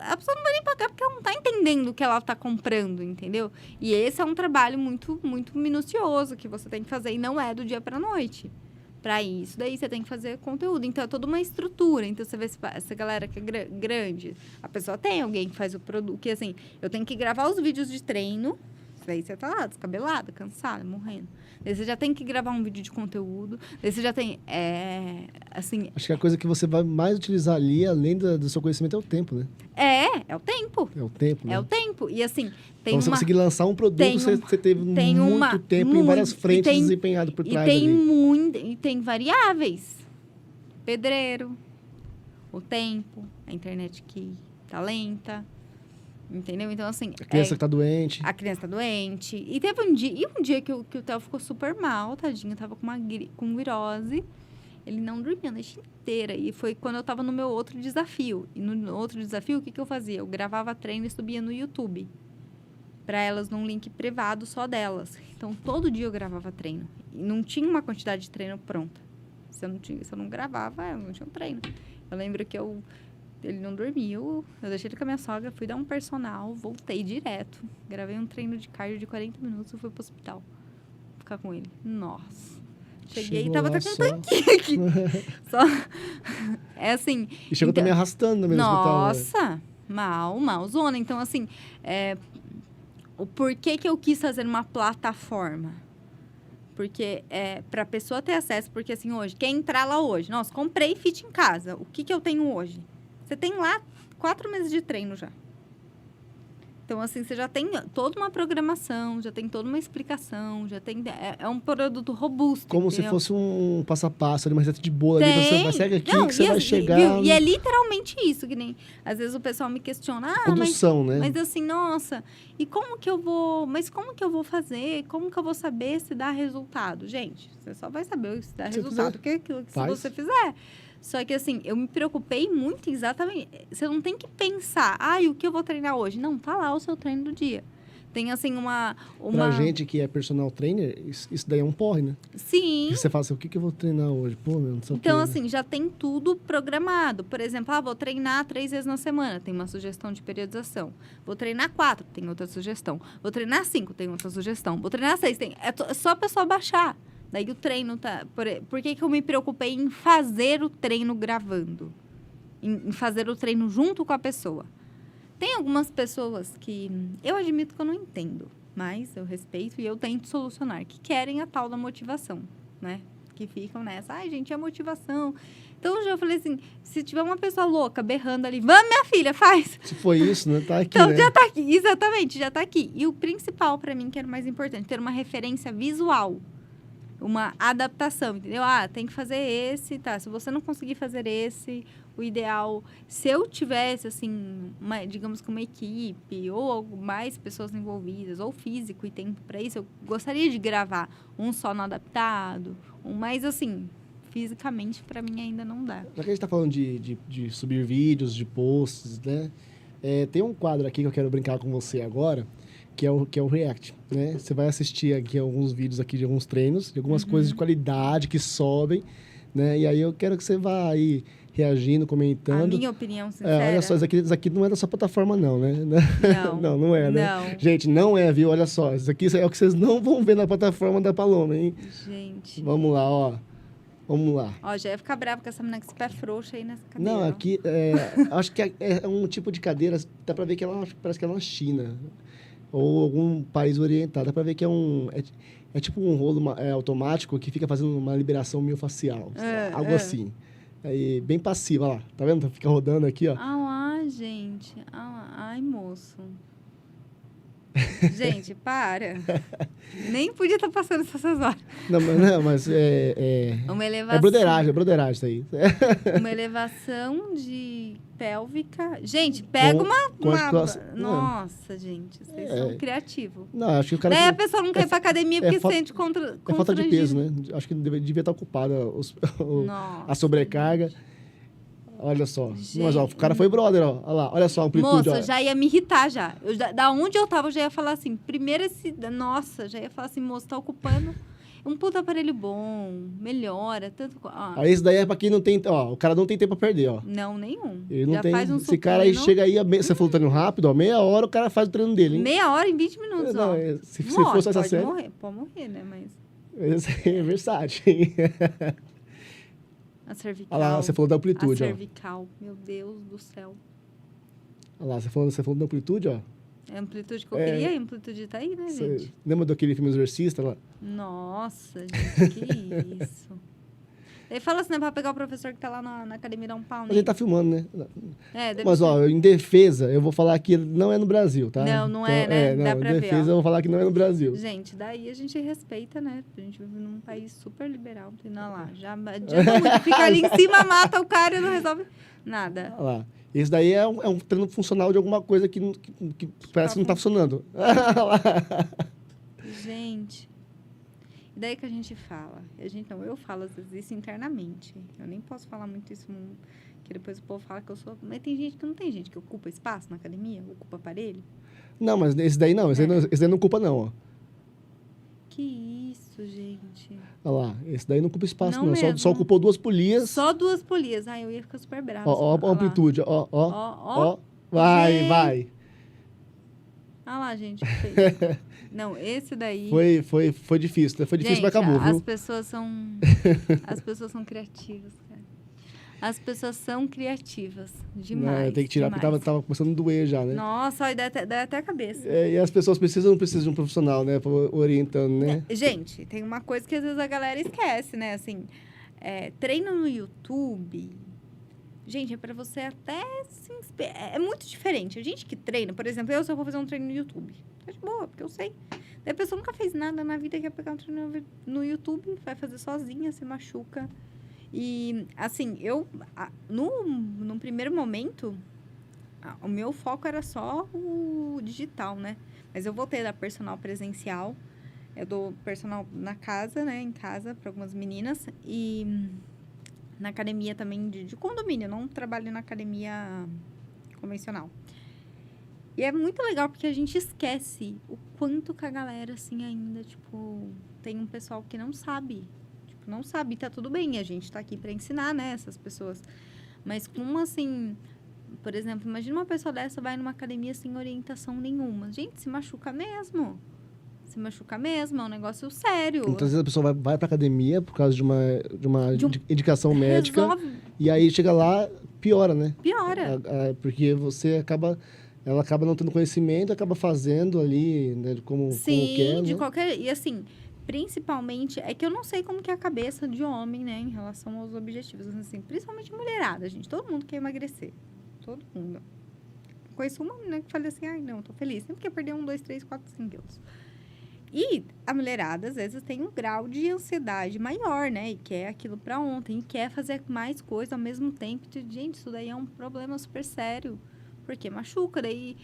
a pessoa não vai nem pagar porque ela não tá entendendo o que ela tá comprando, entendeu? E esse é um trabalho muito, muito minucioso que você tem que fazer e não é do dia pra noite. Pra isso, daí você tem que fazer conteúdo. Então, é toda uma estrutura. Então, você vê essa galera que é grande, a pessoa tem alguém que faz o produto. Que, assim, eu tenho que gravar os vídeos de treino. Daí você tá lá, descabelada, cansada, morrendo. Daí você já tem que gravar um vídeo de conteúdo. Daí você já tem, assim... Acho que a coisa que você vai mais utilizar ali, além do seu conhecimento, é o tempo, né? É o tempo. É o tempo, né? É o tempo. E, assim, tem então, você conseguir lançar um produto, você teve muito tempo em várias frentes desempenhado por trás e tem variáveis. Pedreiro, o tempo, a internet que tá lenta... Entendeu? Então, assim... A criança que tá doente. A criança tá doente. E teve um dia que o Theo ficou super mal, tadinho. Tava com virose. Ele não dormia a noite inteira. E foi quando eu tava no meu outro desafio. E no outro desafio, o que eu fazia? Eu gravava treino e subia no YouTube. Pra elas, num link privado só delas. Então, todo dia eu gravava treino. E não tinha uma quantidade de treino pronta. Se eu não gravava, eu não tinha um treino. Eu lembro que ele não dormiu, eu deixei ele com a minha sogra, fui dar um personal, voltei direto. Gravei um treino de cardio de 40 minutos e fui pro hospital. Ficar com ele. Nossa. Cheguei e tava até com um tanquinho aqui. Só... É assim... E chegou também arrastando no meio do hospital. Nossa! Malzona. Então, assim, o porquê que eu quis fazer uma plataforma. Porque é para a pessoa ter acesso, porque assim, hoje, quem entrar lá hoje, nossa, comprei Fit em casa, o que eu tenho hoje? Você tem lá 4 meses de treino já. Então, assim, você já tem toda uma programação, já tem toda uma explicação, já tem... É um produto robusto, Como entendeu? se fosse um passo a passo, ali, uma receita de bolo. Ali, Tem. você vai segue aqui Não, que você vai assim, chegar... viu? E é literalmente isso, que nem... Às vezes o pessoal me questiona, Condução, né? mas assim, nossa, e como que eu vou... Mas como que eu vou fazer? Como que eu vou saber se dá resultado? Gente, você só vai saber se dá Se resultado, fizer, porque é aquilo que se faz. você fizer. Só que assim, eu me preocupei muito exatamente... Você não tem que pensar, o que eu vou treinar hoje? Não, tá lá o seu treino do dia. Tem assim uma... Pra gente que é personal trainer, isso daí é um porre, né? Sim. Porque você fala assim, o que eu vou treinar hoje? Pô, meu, não sei o Então, quê, assim, já tem tudo programado. Por exemplo, vou treinar 3 vezes na semana, tem uma sugestão de periodização. Vou treinar 4, tem outra sugestão. Vou treinar 5, tem outra sugestão. Vou treinar 6, tem... É só a pessoa baixar. Daí o treino tá... Por que eu me preocupei em fazer o treino gravando? Em fazer o treino junto com a pessoa? Tem algumas pessoas que eu admito que eu não entendo, mas eu respeito e eu tento solucionar, que querem a tal da motivação, né? Que ficam nessa, gente, é motivação. Então, eu já falei assim, se tiver uma pessoa louca berrando ali, vamos, minha filha, faz! Se foi isso, né? Tá aqui, Então, né? já tá aqui, exatamente, já tá aqui. E o principal para mim, que era o mais importante, ter uma referência visual. Uma adaptação, entendeu? Tem que fazer esse, tá? Se você não conseguir fazer esse, o ideal... Se eu tivesse, assim, digamos que uma equipe, ou mais pessoas envolvidas, ou físico e tempo para isso, eu gostaria de gravar um só no adaptado, mas, assim, fisicamente, para mim, ainda não dá. Já que a gente tá falando de subir vídeos, de posts, né? Tem um quadro aqui que eu quero brincar com você agora, que é o React, né? Você vai assistir aqui alguns vídeos aqui de alguns treinos, de algumas coisas de qualidade que sobem, né? E aí eu quero que você vá aí reagindo, comentando. A minha opinião sincera... Olha só, isso aqui não é da sua plataforma, não, né? Não. não é, né? Não. Gente, não é, viu? Olha só, isso aqui é o que vocês não vão ver na plataforma da Paloma, hein? Gente... Vamos lá, ó. Vamos lá. Ó, já ia ficar bravo com essa menina com esse pé frouxo aí nessa cadeira. Não, ó. aqui, acho que é um tipo de cadeira, dá pra ver que parece que ela é na China. Ou algum país oriental. Dá pra ver que é tipo um rolo automático que fica fazendo uma liberação miofascial. Algo assim. Aí, bem passiva, olha lá. Tá vendo? Fica rodando aqui, ó. Lá, gente. Ai, moço. Gente, para. Nem podia estar passando essas horas. Não, mas Uma elevação. É broderagem isso aí. Uma elevação de pélvica. Gente, pega com articulação. Nossa, gente, vocês são criativos. Não, acho que o cara... Daí a pessoa não quer ir pra academia porque se sente É falta de peso, né? Acho que devia estar ocupada a sobrecarga. Olha só. Gente. Mas, ó, o cara foi brother, ó. Olha lá, olha só a amplitude. Moça, ó. já ia me irritar já. Da onde eu tava, eu já ia falar assim, primeiro Nossa, já ia falar assim, moço, tá ocupando um puta aparelho bom, melhora, tanto... Aí esse daí é pra quem não tem... Ó, o cara não tem tempo pra perder, ó. Não, nenhum. Ele não já tem... faz um Esse cara aí supino. chega aí... Você falou treino rápido, ó. Meia hora o cara faz o treino dele, hein? Meia hora em 20 minutos, Não, ó. se fosse essa série... Pode morrer, né? Mas Esse é versátil, hein? a cervical... Olha lá, você falou da amplitude, a ó. cervical, meu Deus do céu. Olha lá, você falou da amplitude, ó. É a amplitude que eu queria, a amplitude tá aí, né, gente? Lembra daquele filme Exorcista lá? Nossa, gente, que isso. Ele fala assim, né, pra pegar o professor que tá lá na academia dar um pau Mas nele. ele tá filmando, né? Deve Mas, ser. ó, em defesa, eu vou falar que não é no Brasil, tá? Não é, né? Não, Dá pra em ver, defesa ó. eu vou falar que não é no Brasil. Gente, daí a gente respeita, né? A gente vive num país super liberal. Não lá, já adianta muito. Fica ali em cima, mata o cara e não resolve nada. Olha lá. Esse daí é um treino funcional de alguma coisa que parece que não tá funcionando. Olha lá. Gente, e daí que a gente fala? Eu falo às vezes isso internamente. Eu nem posso falar muito isso, que depois o povo fala que eu sou... Mas tem gente que não tem gente que ocupa espaço na academia, ocupa aparelho. Não, mas esse daí não. Esse daí não culpa, não, ó. Que isso, gente. Olha lá. Esse daí não ocupa espaço, Não não. mesmo. Só ocupou 2 polias. Só 2 polias. Ai, eu ia ficar super brava. Ó a amplitude. Ó. Vai, Gente. vai. Ah lá, gente. Não, esse daí... Foi difícil. Foi difícil, gente, mas acabou, viu? As pessoas são criativas, cara. As pessoas são criativas. Não, Demais. tem que tirar, demais. porque tava começando a doer já, né? Nossa, olha, dá até a cabeça. E as pessoas não precisam de um profissional, né? Orientando, né? Gente, tem uma coisa que às vezes a galera esquece, né? Assim, treino no YouTube... Gente, é pra você até se inspirar. É muito diferente. A gente que treina, por exemplo, se eu vou fazer um treino no YouTube, tá de boa, porque eu sei. Daí a pessoa nunca fez nada na vida, quer pegar um treino no YouTube, vai fazer sozinha, se machuca. E, assim, no primeiro momento, o meu foco era só o digital, né? Mas eu voltei da personal presencial. Eu dou personal na casa, né? Em casa, para algumas meninas. E... na academia também de condomínio, eu não trabalho na academia convencional. E é muito legal porque a gente esquece o quanto que a galera, assim, ainda, tipo, tem um pessoal que não sabe. Tipo, não sabe, tá tudo bem, a gente tá aqui pra ensinar, né, essas pessoas. Mas como, assim, por exemplo, imagina uma pessoa dessa vai numa academia sem orientação nenhuma. Gente, se machuca mesmo. Se machuca mesmo, é um negócio sério. Muitas vezes a pessoa vai pra academia por causa de uma indicação médica. Resolve. E aí chega lá, piora, né? Piora. Porque ela acaba não tendo conhecimento, acaba fazendo ali, né, como quer, de né? qualquer... E assim, principalmente... É que eu não sei como que é a cabeça de homem, né? Em relação aos objetivos. Assim, principalmente mulherada, gente. Todo mundo quer emagrecer. Todo mundo. Conheço uma menina que falei assim... Ai, não, tô feliz. Sempre quer perder 1, 2, 3, 4, 5 quilos. E a mulherada, às vezes, tem um grau de ansiedade maior, né? E quer aquilo pra ontem. E quer fazer mais coisa ao mesmo tempo. Gente, isso daí é um problema super sério. Porque machuca. Daí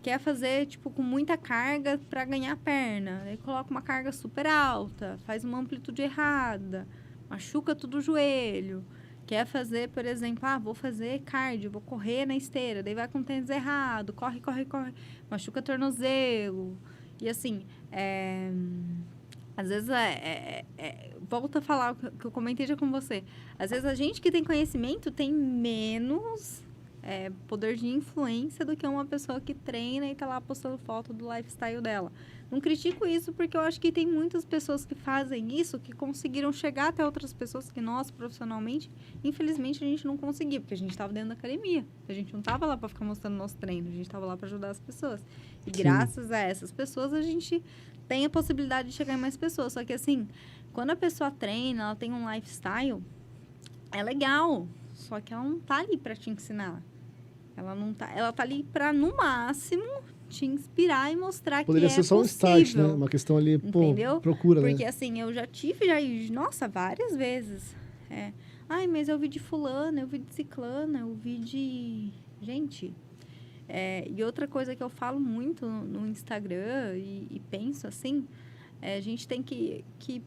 quer fazer, tipo, com muita carga pra ganhar perna. Daí coloca uma carga super alta. Faz uma amplitude errada. Machuca tudo o joelho. Quer fazer, por exemplo, vou fazer cardio, vou correr na esteira. Daí vai com o tênis errado. Corre. Machuca tornozelo. E assim, às vezes, volta a falar o que eu comentei já com você. Às vezes, a gente que tem conhecimento tem menos poder de influência do que uma pessoa que treina e tá lá postando foto do lifestyle dela. Não critico isso porque eu acho que tem muitas pessoas que fazem isso, que conseguiram chegar até outras pessoas que nós, profissionalmente, infelizmente, a gente não conseguia, porque a gente estava dentro da academia. A gente não estava lá para ficar mostrando nosso treino, a gente estava lá para ajudar as pessoas. E graças a essas pessoas, a gente tem a possibilidade de chegar em mais pessoas. Só que, assim, quando a pessoa treina, ela tem um lifestyle, é legal, só que ela não tá ali para te ensinar. Ela tá ali para, no máximo, te inspirar e mostrar Poderia que ser só um start, né? Uma questão ali, entendeu? Procura, Porque, né? assim, eu já tive, nossa, várias vezes. Ai, mas eu vi de fulana, eu vi de ciclana, eu vi de... Gente, e outra coisa que eu falo muito no Instagram e penso, assim, a gente tem que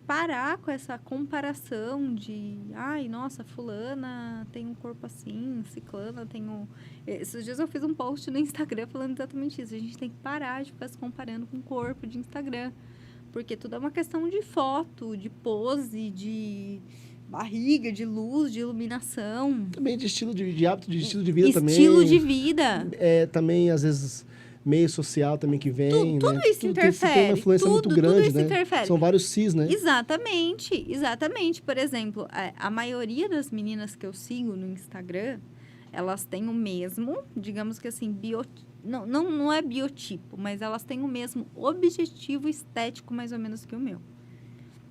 parar com essa comparação de... Ai, nossa, fulana tem um corpo assim, ciclana tem um... Esses dias eu fiz um post no Instagram falando exatamente isso. A gente tem que parar de ficar se comparando com o corpo de Instagram. Porque tudo é uma questão de foto, de pose, de barriga, de luz, de iluminação. Também de estilo de hábito, de estilo de vida também. Estilo de vida. Também, às vezes, meio social também que vem, Tudo né? isso interfere. Tem uma influência muito grande, tudo isso né? interfere. São vários cis, né? Exatamente. Por exemplo, a maioria das meninas que eu sigo no Instagram, elas têm o mesmo, digamos que assim, não é biotipo, mas elas têm o mesmo objetivo estético mais ou menos que o meu.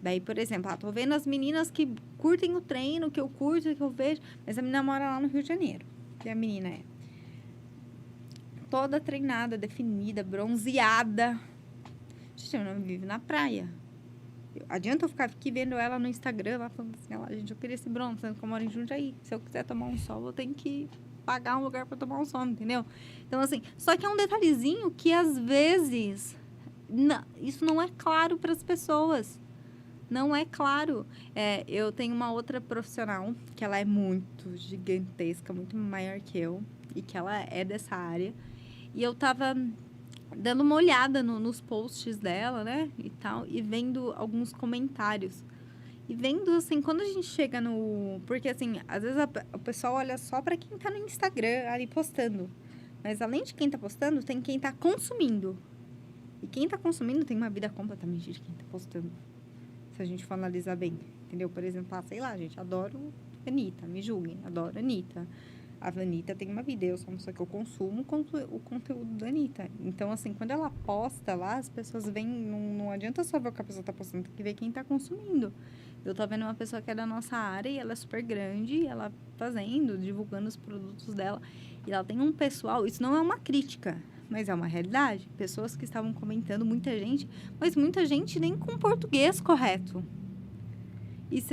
Daí, por exemplo, tô vendo as meninas que curtem o treino, que eu curto, que eu vejo, mas a menina mora lá no Rio de Janeiro, que a menina é toda treinada, definida, bronzeada. Gente, ela não vive na praia. Adianta eu ficar aqui vendo ela no Instagram, lá falando assim, gente, eu queria esse bronze, sendo que eu moro em Jundiaí. Se eu quiser tomar um sol, eu tenho que pagar um lugar para tomar um sol, entendeu? Então, assim, só que é um detalhezinho que, às vezes, isso não é claro para as pessoas. Não é claro. Eu tenho uma outra profissional, que ela é muito gigantesca, muito maior que eu, e que ela é dessa área. E eu tava dando uma olhada nos posts dela, né, e tal, e vendo alguns comentários. E vendo, assim, quando a gente chega no... Porque, assim, às vezes o pessoal olha só para quem tá no Instagram ali postando. Mas, além de quem tá postando, tem quem tá consumindo. E quem tá consumindo tem uma vida completamente de quem tá postando. Se a gente for analisar bem, entendeu? Por exemplo, sei lá, gente, adoro Anitta, me julguem, adoro a Anitta. A Anitta tem uma vida, eu sou uma pessoa que eu consumo o conteúdo da Anitta. Então, assim, quando ela posta lá, as pessoas veem, não adianta só ver o que a pessoa tá postando, tem que ver quem tá consumindo. Eu tô vendo uma pessoa que é da nossa área e ela é super grande, e ela fazendo, divulgando os produtos dela. E ela tem um pessoal, isso não é uma crítica, mas é uma realidade. Pessoas que estavam comentando, muita gente, mas muita gente nem com português correto. E,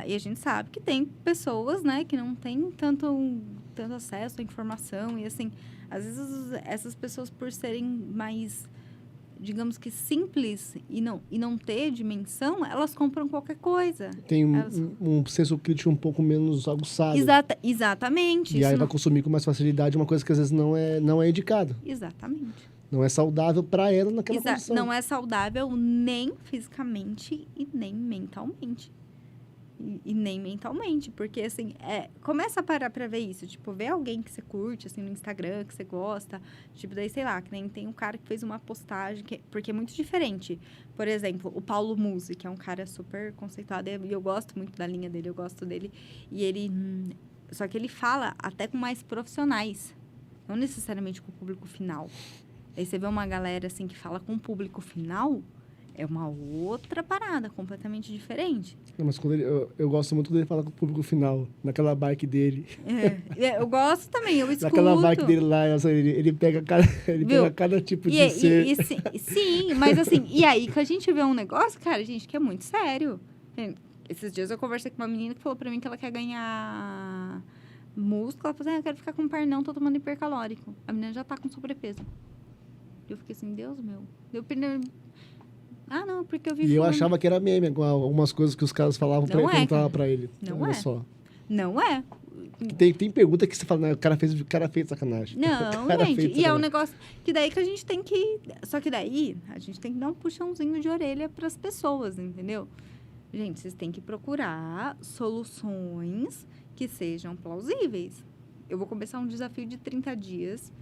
e a gente sabe que tem pessoas, né, que não têm tanto acesso à informação. E, assim, às vezes essas pessoas, por serem mais, digamos que simples e não ter dimensão, elas compram qualquer coisa. Tem um senso crítico um pouco menos aguçado. Exatamente. E aí vai consumir com mais facilidade uma coisa que às vezes não é indicado. Exatamente. Não é saudável para ela naquela condição. Não é saudável nem fisicamente e nem mentalmente. E nem mentalmente, porque, assim, começa a parar pra ver isso, tipo, ver alguém que você curte, assim, no Instagram, que você gosta, tipo, daí, sei lá, que nem tem um cara que fez uma postagem, porque é muito diferente. Por exemplo, o Paulo Musi, que é um cara super conceituado, e eu gosto muito da linha dele, eu gosto dele, e ele, só que ele fala até com mais profissionais, não necessariamente com o público final. Aí você vê uma galera, assim, que fala com o público final, é uma outra parada, completamente diferente. Não, mas quando eu gosto muito quando ele fala com o público final, naquela bike dele. Eu gosto também, eu escuto. Naquela bike dele lá, ele pega cada tipo de ser. Sim, mas assim, e aí que a gente vê um negócio, cara, gente, que é muito sério. Esses dias eu conversei com uma menina que falou pra mim que ela quer ganhar músculo. Ela falou assim, eu quero ficar com pernão, tô tomando hipercalórico. A menina já tá com sobrepeso. Eu fiquei assim, Deus meu. Não, porque eu vi. E eu achava que era meme, com algumas coisas que os caras falavam pra ele, perguntavam pra ele. Não Olha é. só. Não é. Tem pergunta que você fala, o cara fez sacanagem. Não, gente. E é um negócio que daí que a gente tem que... Só que daí a gente tem que dar um puxãozinho de orelha pras pessoas, entendeu? Gente, vocês têm que procurar soluções que sejam plausíveis. Eu vou começar um desafio de 30 dias...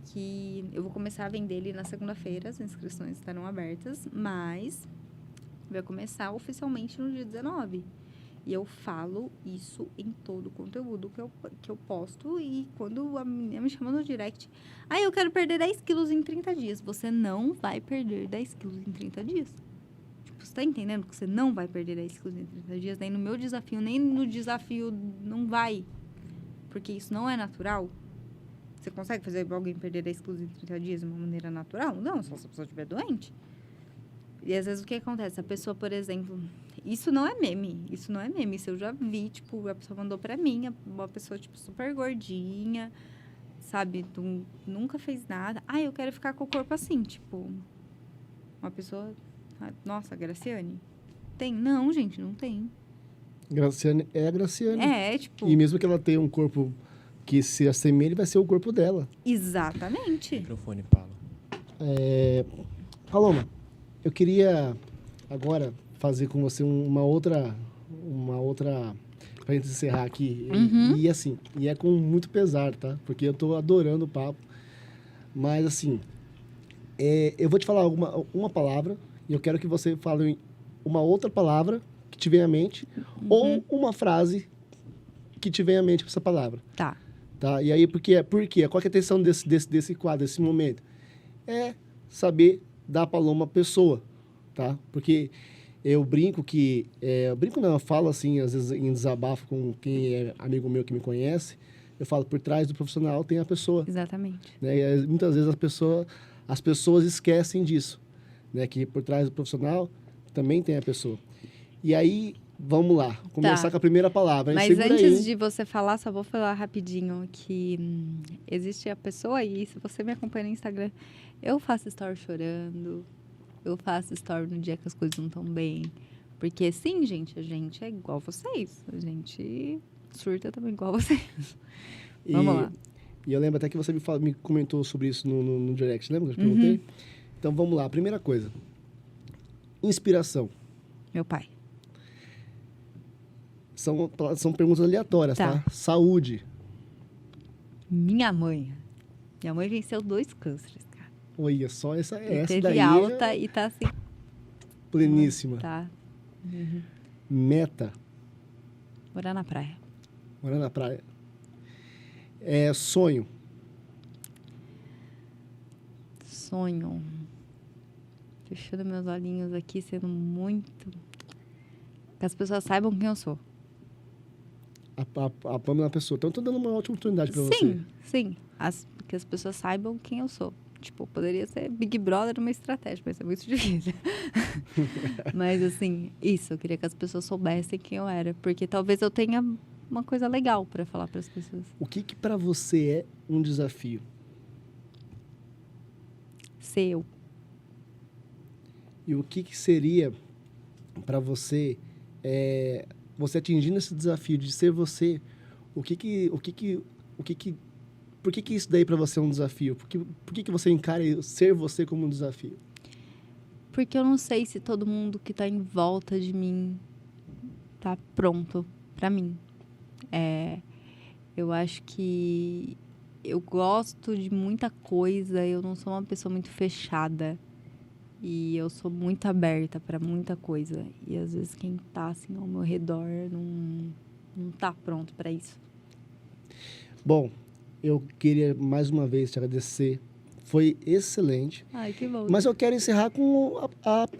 que eu vou começar a vender ele na segunda-feira, as inscrições estarão abertas, mas vai começar oficialmente no dia 19. E eu falo isso em todo o conteúdo que eu posto, e quando a menina me chama no direct, eu quero perder 10 quilos em 30 dias. Você não vai perder 10 quilos em 30 dias. Tipo, você tá entendendo que você não vai perder 10 quilos em 30 dias? Nem no meu desafio, nem no desafio não vai. Porque isso não é natural. Você consegue fazer alguém perder 10 quilos em 30 dias de uma maneira natural? Não, só se a pessoa estiver doente. E às vezes o que acontece? A pessoa, por exemplo... Isso não é meme. Isso eu já vi, tipo, a pessoa mandou pra mim, uma pessoa, tipo, super gordinha, sabe? Nunca fez nada. Eu quero ficar com o corpo assim, tipo... Uma pessoa... Nossa, Graciane. Tem? Não, gente, não tem. Graciane é a Graciane. Tipo... E mesmo que ela tenha um corpo... que se assemelhe, vai ser o corpo dela. Exatamente. Microfone, Paulo. Paloma, eu queria agora fazer com você uma outra pra gente encerrar aqui. Uhum. E assim, é com muito pesar, tá? Porque eu tô adorando o papo. Mas assim, eu vou te falar uma palavra e eu quero que você fale uma outra palavra que te venha à mente, ou uma frase que te venha à mente com essa palavra. Tá. E aí, por quê? Qual que é a intenção desse quadro, desse momento? É saber da Paloma pessoa, tá? Porque eu brinco que... eu falo assim, às vezes em desabafo com quem é amigo meu que me conhece, eu falo, por trás do profissional tem a pessoa. Exatamente. Né? E muitas vezes as pessoas esquecem disso, né? Que por trás do profissional também tem a pessoa. E aí... Vamos lá, começar com a primeira palavra. Mas antes de você falar, só vou falar rapidinho que existe a pessoa, e se você me acompanha no Instagram, eu faço story chorando, eu faço story no dia que as coisas não estão bem. Porque sim, gente, a gente é igual vocês. A gente surta também igual vocês. Vamos lá. E eu lembro até que você me comentou sobre isso no direct, lembra que eu te perguntei? Então vamos lá, primeira coisa. Inspiração. Meu pai. São perguntas aleatórias, tá? Saúde. Minha mãe. Minha mãe venceu 2 cânceres, cara. Olha só, essa teve daí alta e tá assim... pleníssima. Tá. Meta. Morar na praia. Morar na praia. Sonho. Sonho. Fechando meus olhinhos aqui, sendo muito... Que as pessoas saibam quem eu sou. A Pamela é uma pessoa. Então, eu tô dando uma ótima oportunidade para você. Sim. Que as pessoas saibam quem eu sou. Tipo, poderia ser Big Brother uma estratégia, mas é muito difícil. Mas, assim, isso. Eu queria que as pessoas soubessem quem eu era. Porque talvez eu tenha uma coisa legal para falar para as pessoas. O que para você é um desafio? Ser eu. E o que seria para você, você atingindo esse desafio de ser você, por que isso daí para você é um desafio? Por que você encara ser você como um desafio? Porque eu não sei se todo mundo que está em volta de mim tá pronto para mim. Eu acho que eu gosto de muita coisa, eu não sou uma pessoa muito fechada. E eu sou muito aberta para muita coisa. E às vezes quem tá assim ao meu redor não tá pronto para isso. Bom, eu queria mais uma vez te agradecer. Foi excelente. Ai, que bom. Mas eu quero encerrar com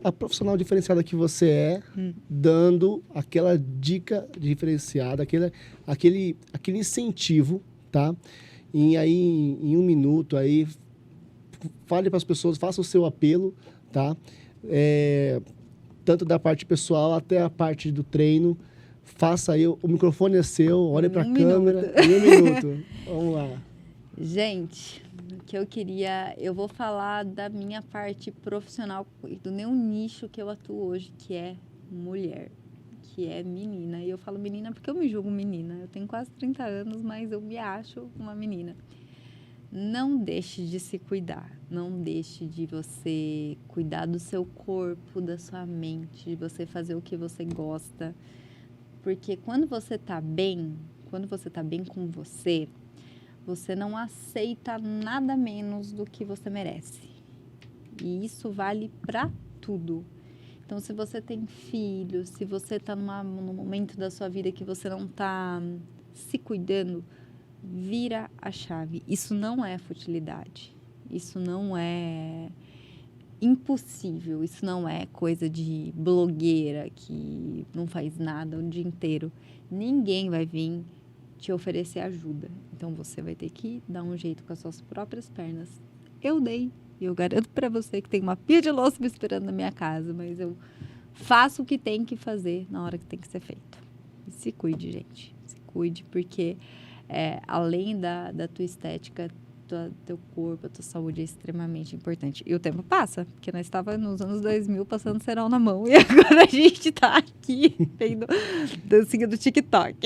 a profissional diferenciada que você é, dando aquela dica diferenciada, aquele incentivo, tá? Em um minuto aí, fale para as pessoas, faça o seu apelo, tá? Tanto da parte pessoal até a parte do treino. Faça aí, o microfone é seu, olhe para a câmera. Em um minuto. Vamos lá. Gente, o que eu vou falar da minha parte profissional, do meu nicho que eu atuo hoje, que é mulher, que é menina. E eu falo menina porque eu me julgo menina. Eu tenho quase 30 anos, mas eu me acho uma menina. Não deixe de se cuidar, não deixe de você cuidar do seu corpo, da sua mente, de você fazer o que você gosta. Porque quando você tá bem com você, você não aceita nada menos do que você merece. E isso vale para tudo. Então, se você tem filhos, se você tá num momento da sua vida que você não tá se cuidando, vira a chave. Isso não é futilidade. Isso não é impossível. Isso não é coisa de blogueira que não faz nada o dia inteiro. Ninguém vai vir te oferecer ajuda. Então, você vai ter que dar um jeito com as suas próprias pernas. Eu dei. E eu garanto para você que tem uma pia de louça me esperando na minha casa. Mas eu faço o que tem que fazer na hora que tem que ser feito. E se cuide, gente. Se cuide, porque... além da tua estética, teu corpo, a tua saúde é extremamente importante. E o tempo passa, porque nós estávamos nos anos 2000 passando cerol na mão e agora a gente está aqui tendo dancinha do TikTok.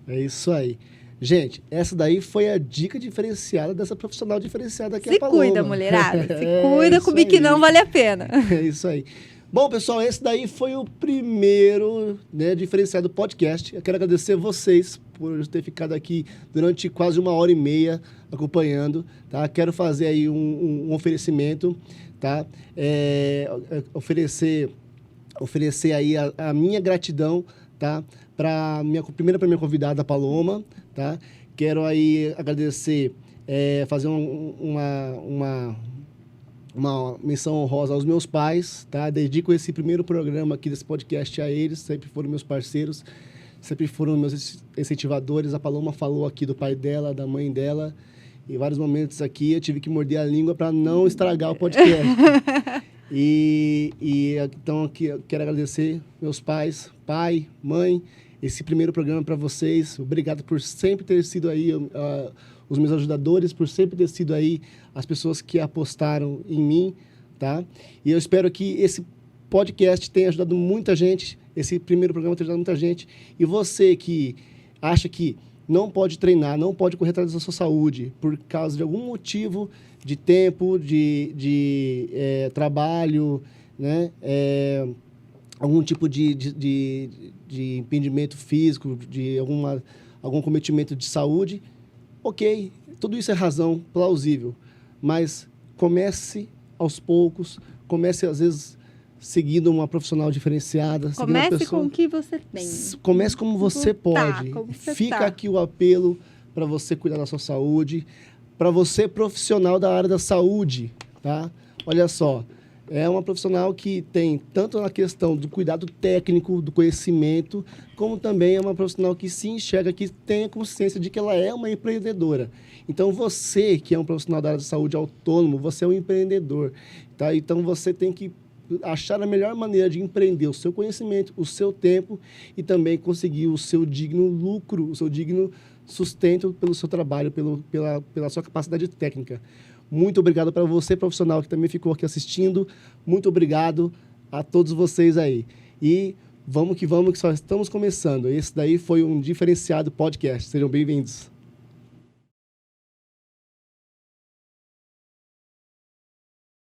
É isso aí. Gente, essa daí foi a dica diferenciada dessa profissional diferenciada aqui, a Paloma. Se cuida, mulherada. Se cuida com o que não vale a pena. É isso aí. Bom, pessoal, esse daí foi o primeiro, diferenciado podcast. Eu quero agradecer vocês por ter ficado aqui durante quase 1h30 acompanhando, tá? Quero fazer aí um oferecimento, tá? Oferecer aí a minha gratidão, tá? Primeiro para minha convidada, Paloma, tá? Quero aí agradecer, fazer uma menção honrosa aos meus pais, tá? Dedico esse primeiro programa aqui desse podcast a eles, sempre foram meus parceiros, sempre foram meus incentivadores. A Paloma falou aqui do pai dela, da mãe dela. Em vários momentos aqui eu tive que morder a língua para não estragar o podcast. Então aqui eu quero agradecer meus pais, pai, mãe, esse primeiro programa para vocês. Obrigado por sempre ter sido aí os meus ajudadores, por sempre ter sido aí as pessoas que apostaram em mim, tá? E eu espero que esse podcast tenha ajudado muita gente, esse primeiro programa tenha ajudado muita gente. E você que acha que não pode treinar, não pode correr atrás da sua saúde por causa de algum motivo de tempo, de trabalho, né? Algum tipo de impedimento físico, de algum cometimento de saúde, ok, tudo isso é razão plausível, mas comece aos poucos, comece às vezes seguindo uma profissional diferenciada. seguindo uma Comece pessoa- com o que você tem. Comece como você pode. Como você Fica tá. aqui o apelo para você cuidar da sua saúde, para você profissional da área da saúde, tá? Olha só, é uma profissional que tem tanto na questão do cuidado técnico, do conhecimento, como também é uma profissional que se enxerga, que tem a consciência de que ela é uma empreendedora. Então, você que é um profissional da área da saúde autônomo, você é um empreendedor, tá? Então, você tem que achar a melhor maneira de empreender o seu conhecimento, o seu tempo e também conseguir o seu digno lucro, o seu digno sustento pelo seu trabalho, pela sua capacidade técnica. Muito obrigado para você, profissional, que também ficou aqui assistindo. Muito obrigado a todos vocês aí. E vamos que só estamos começando. Esse daí foi um diferenciado podcast. Sejam bem-vindos.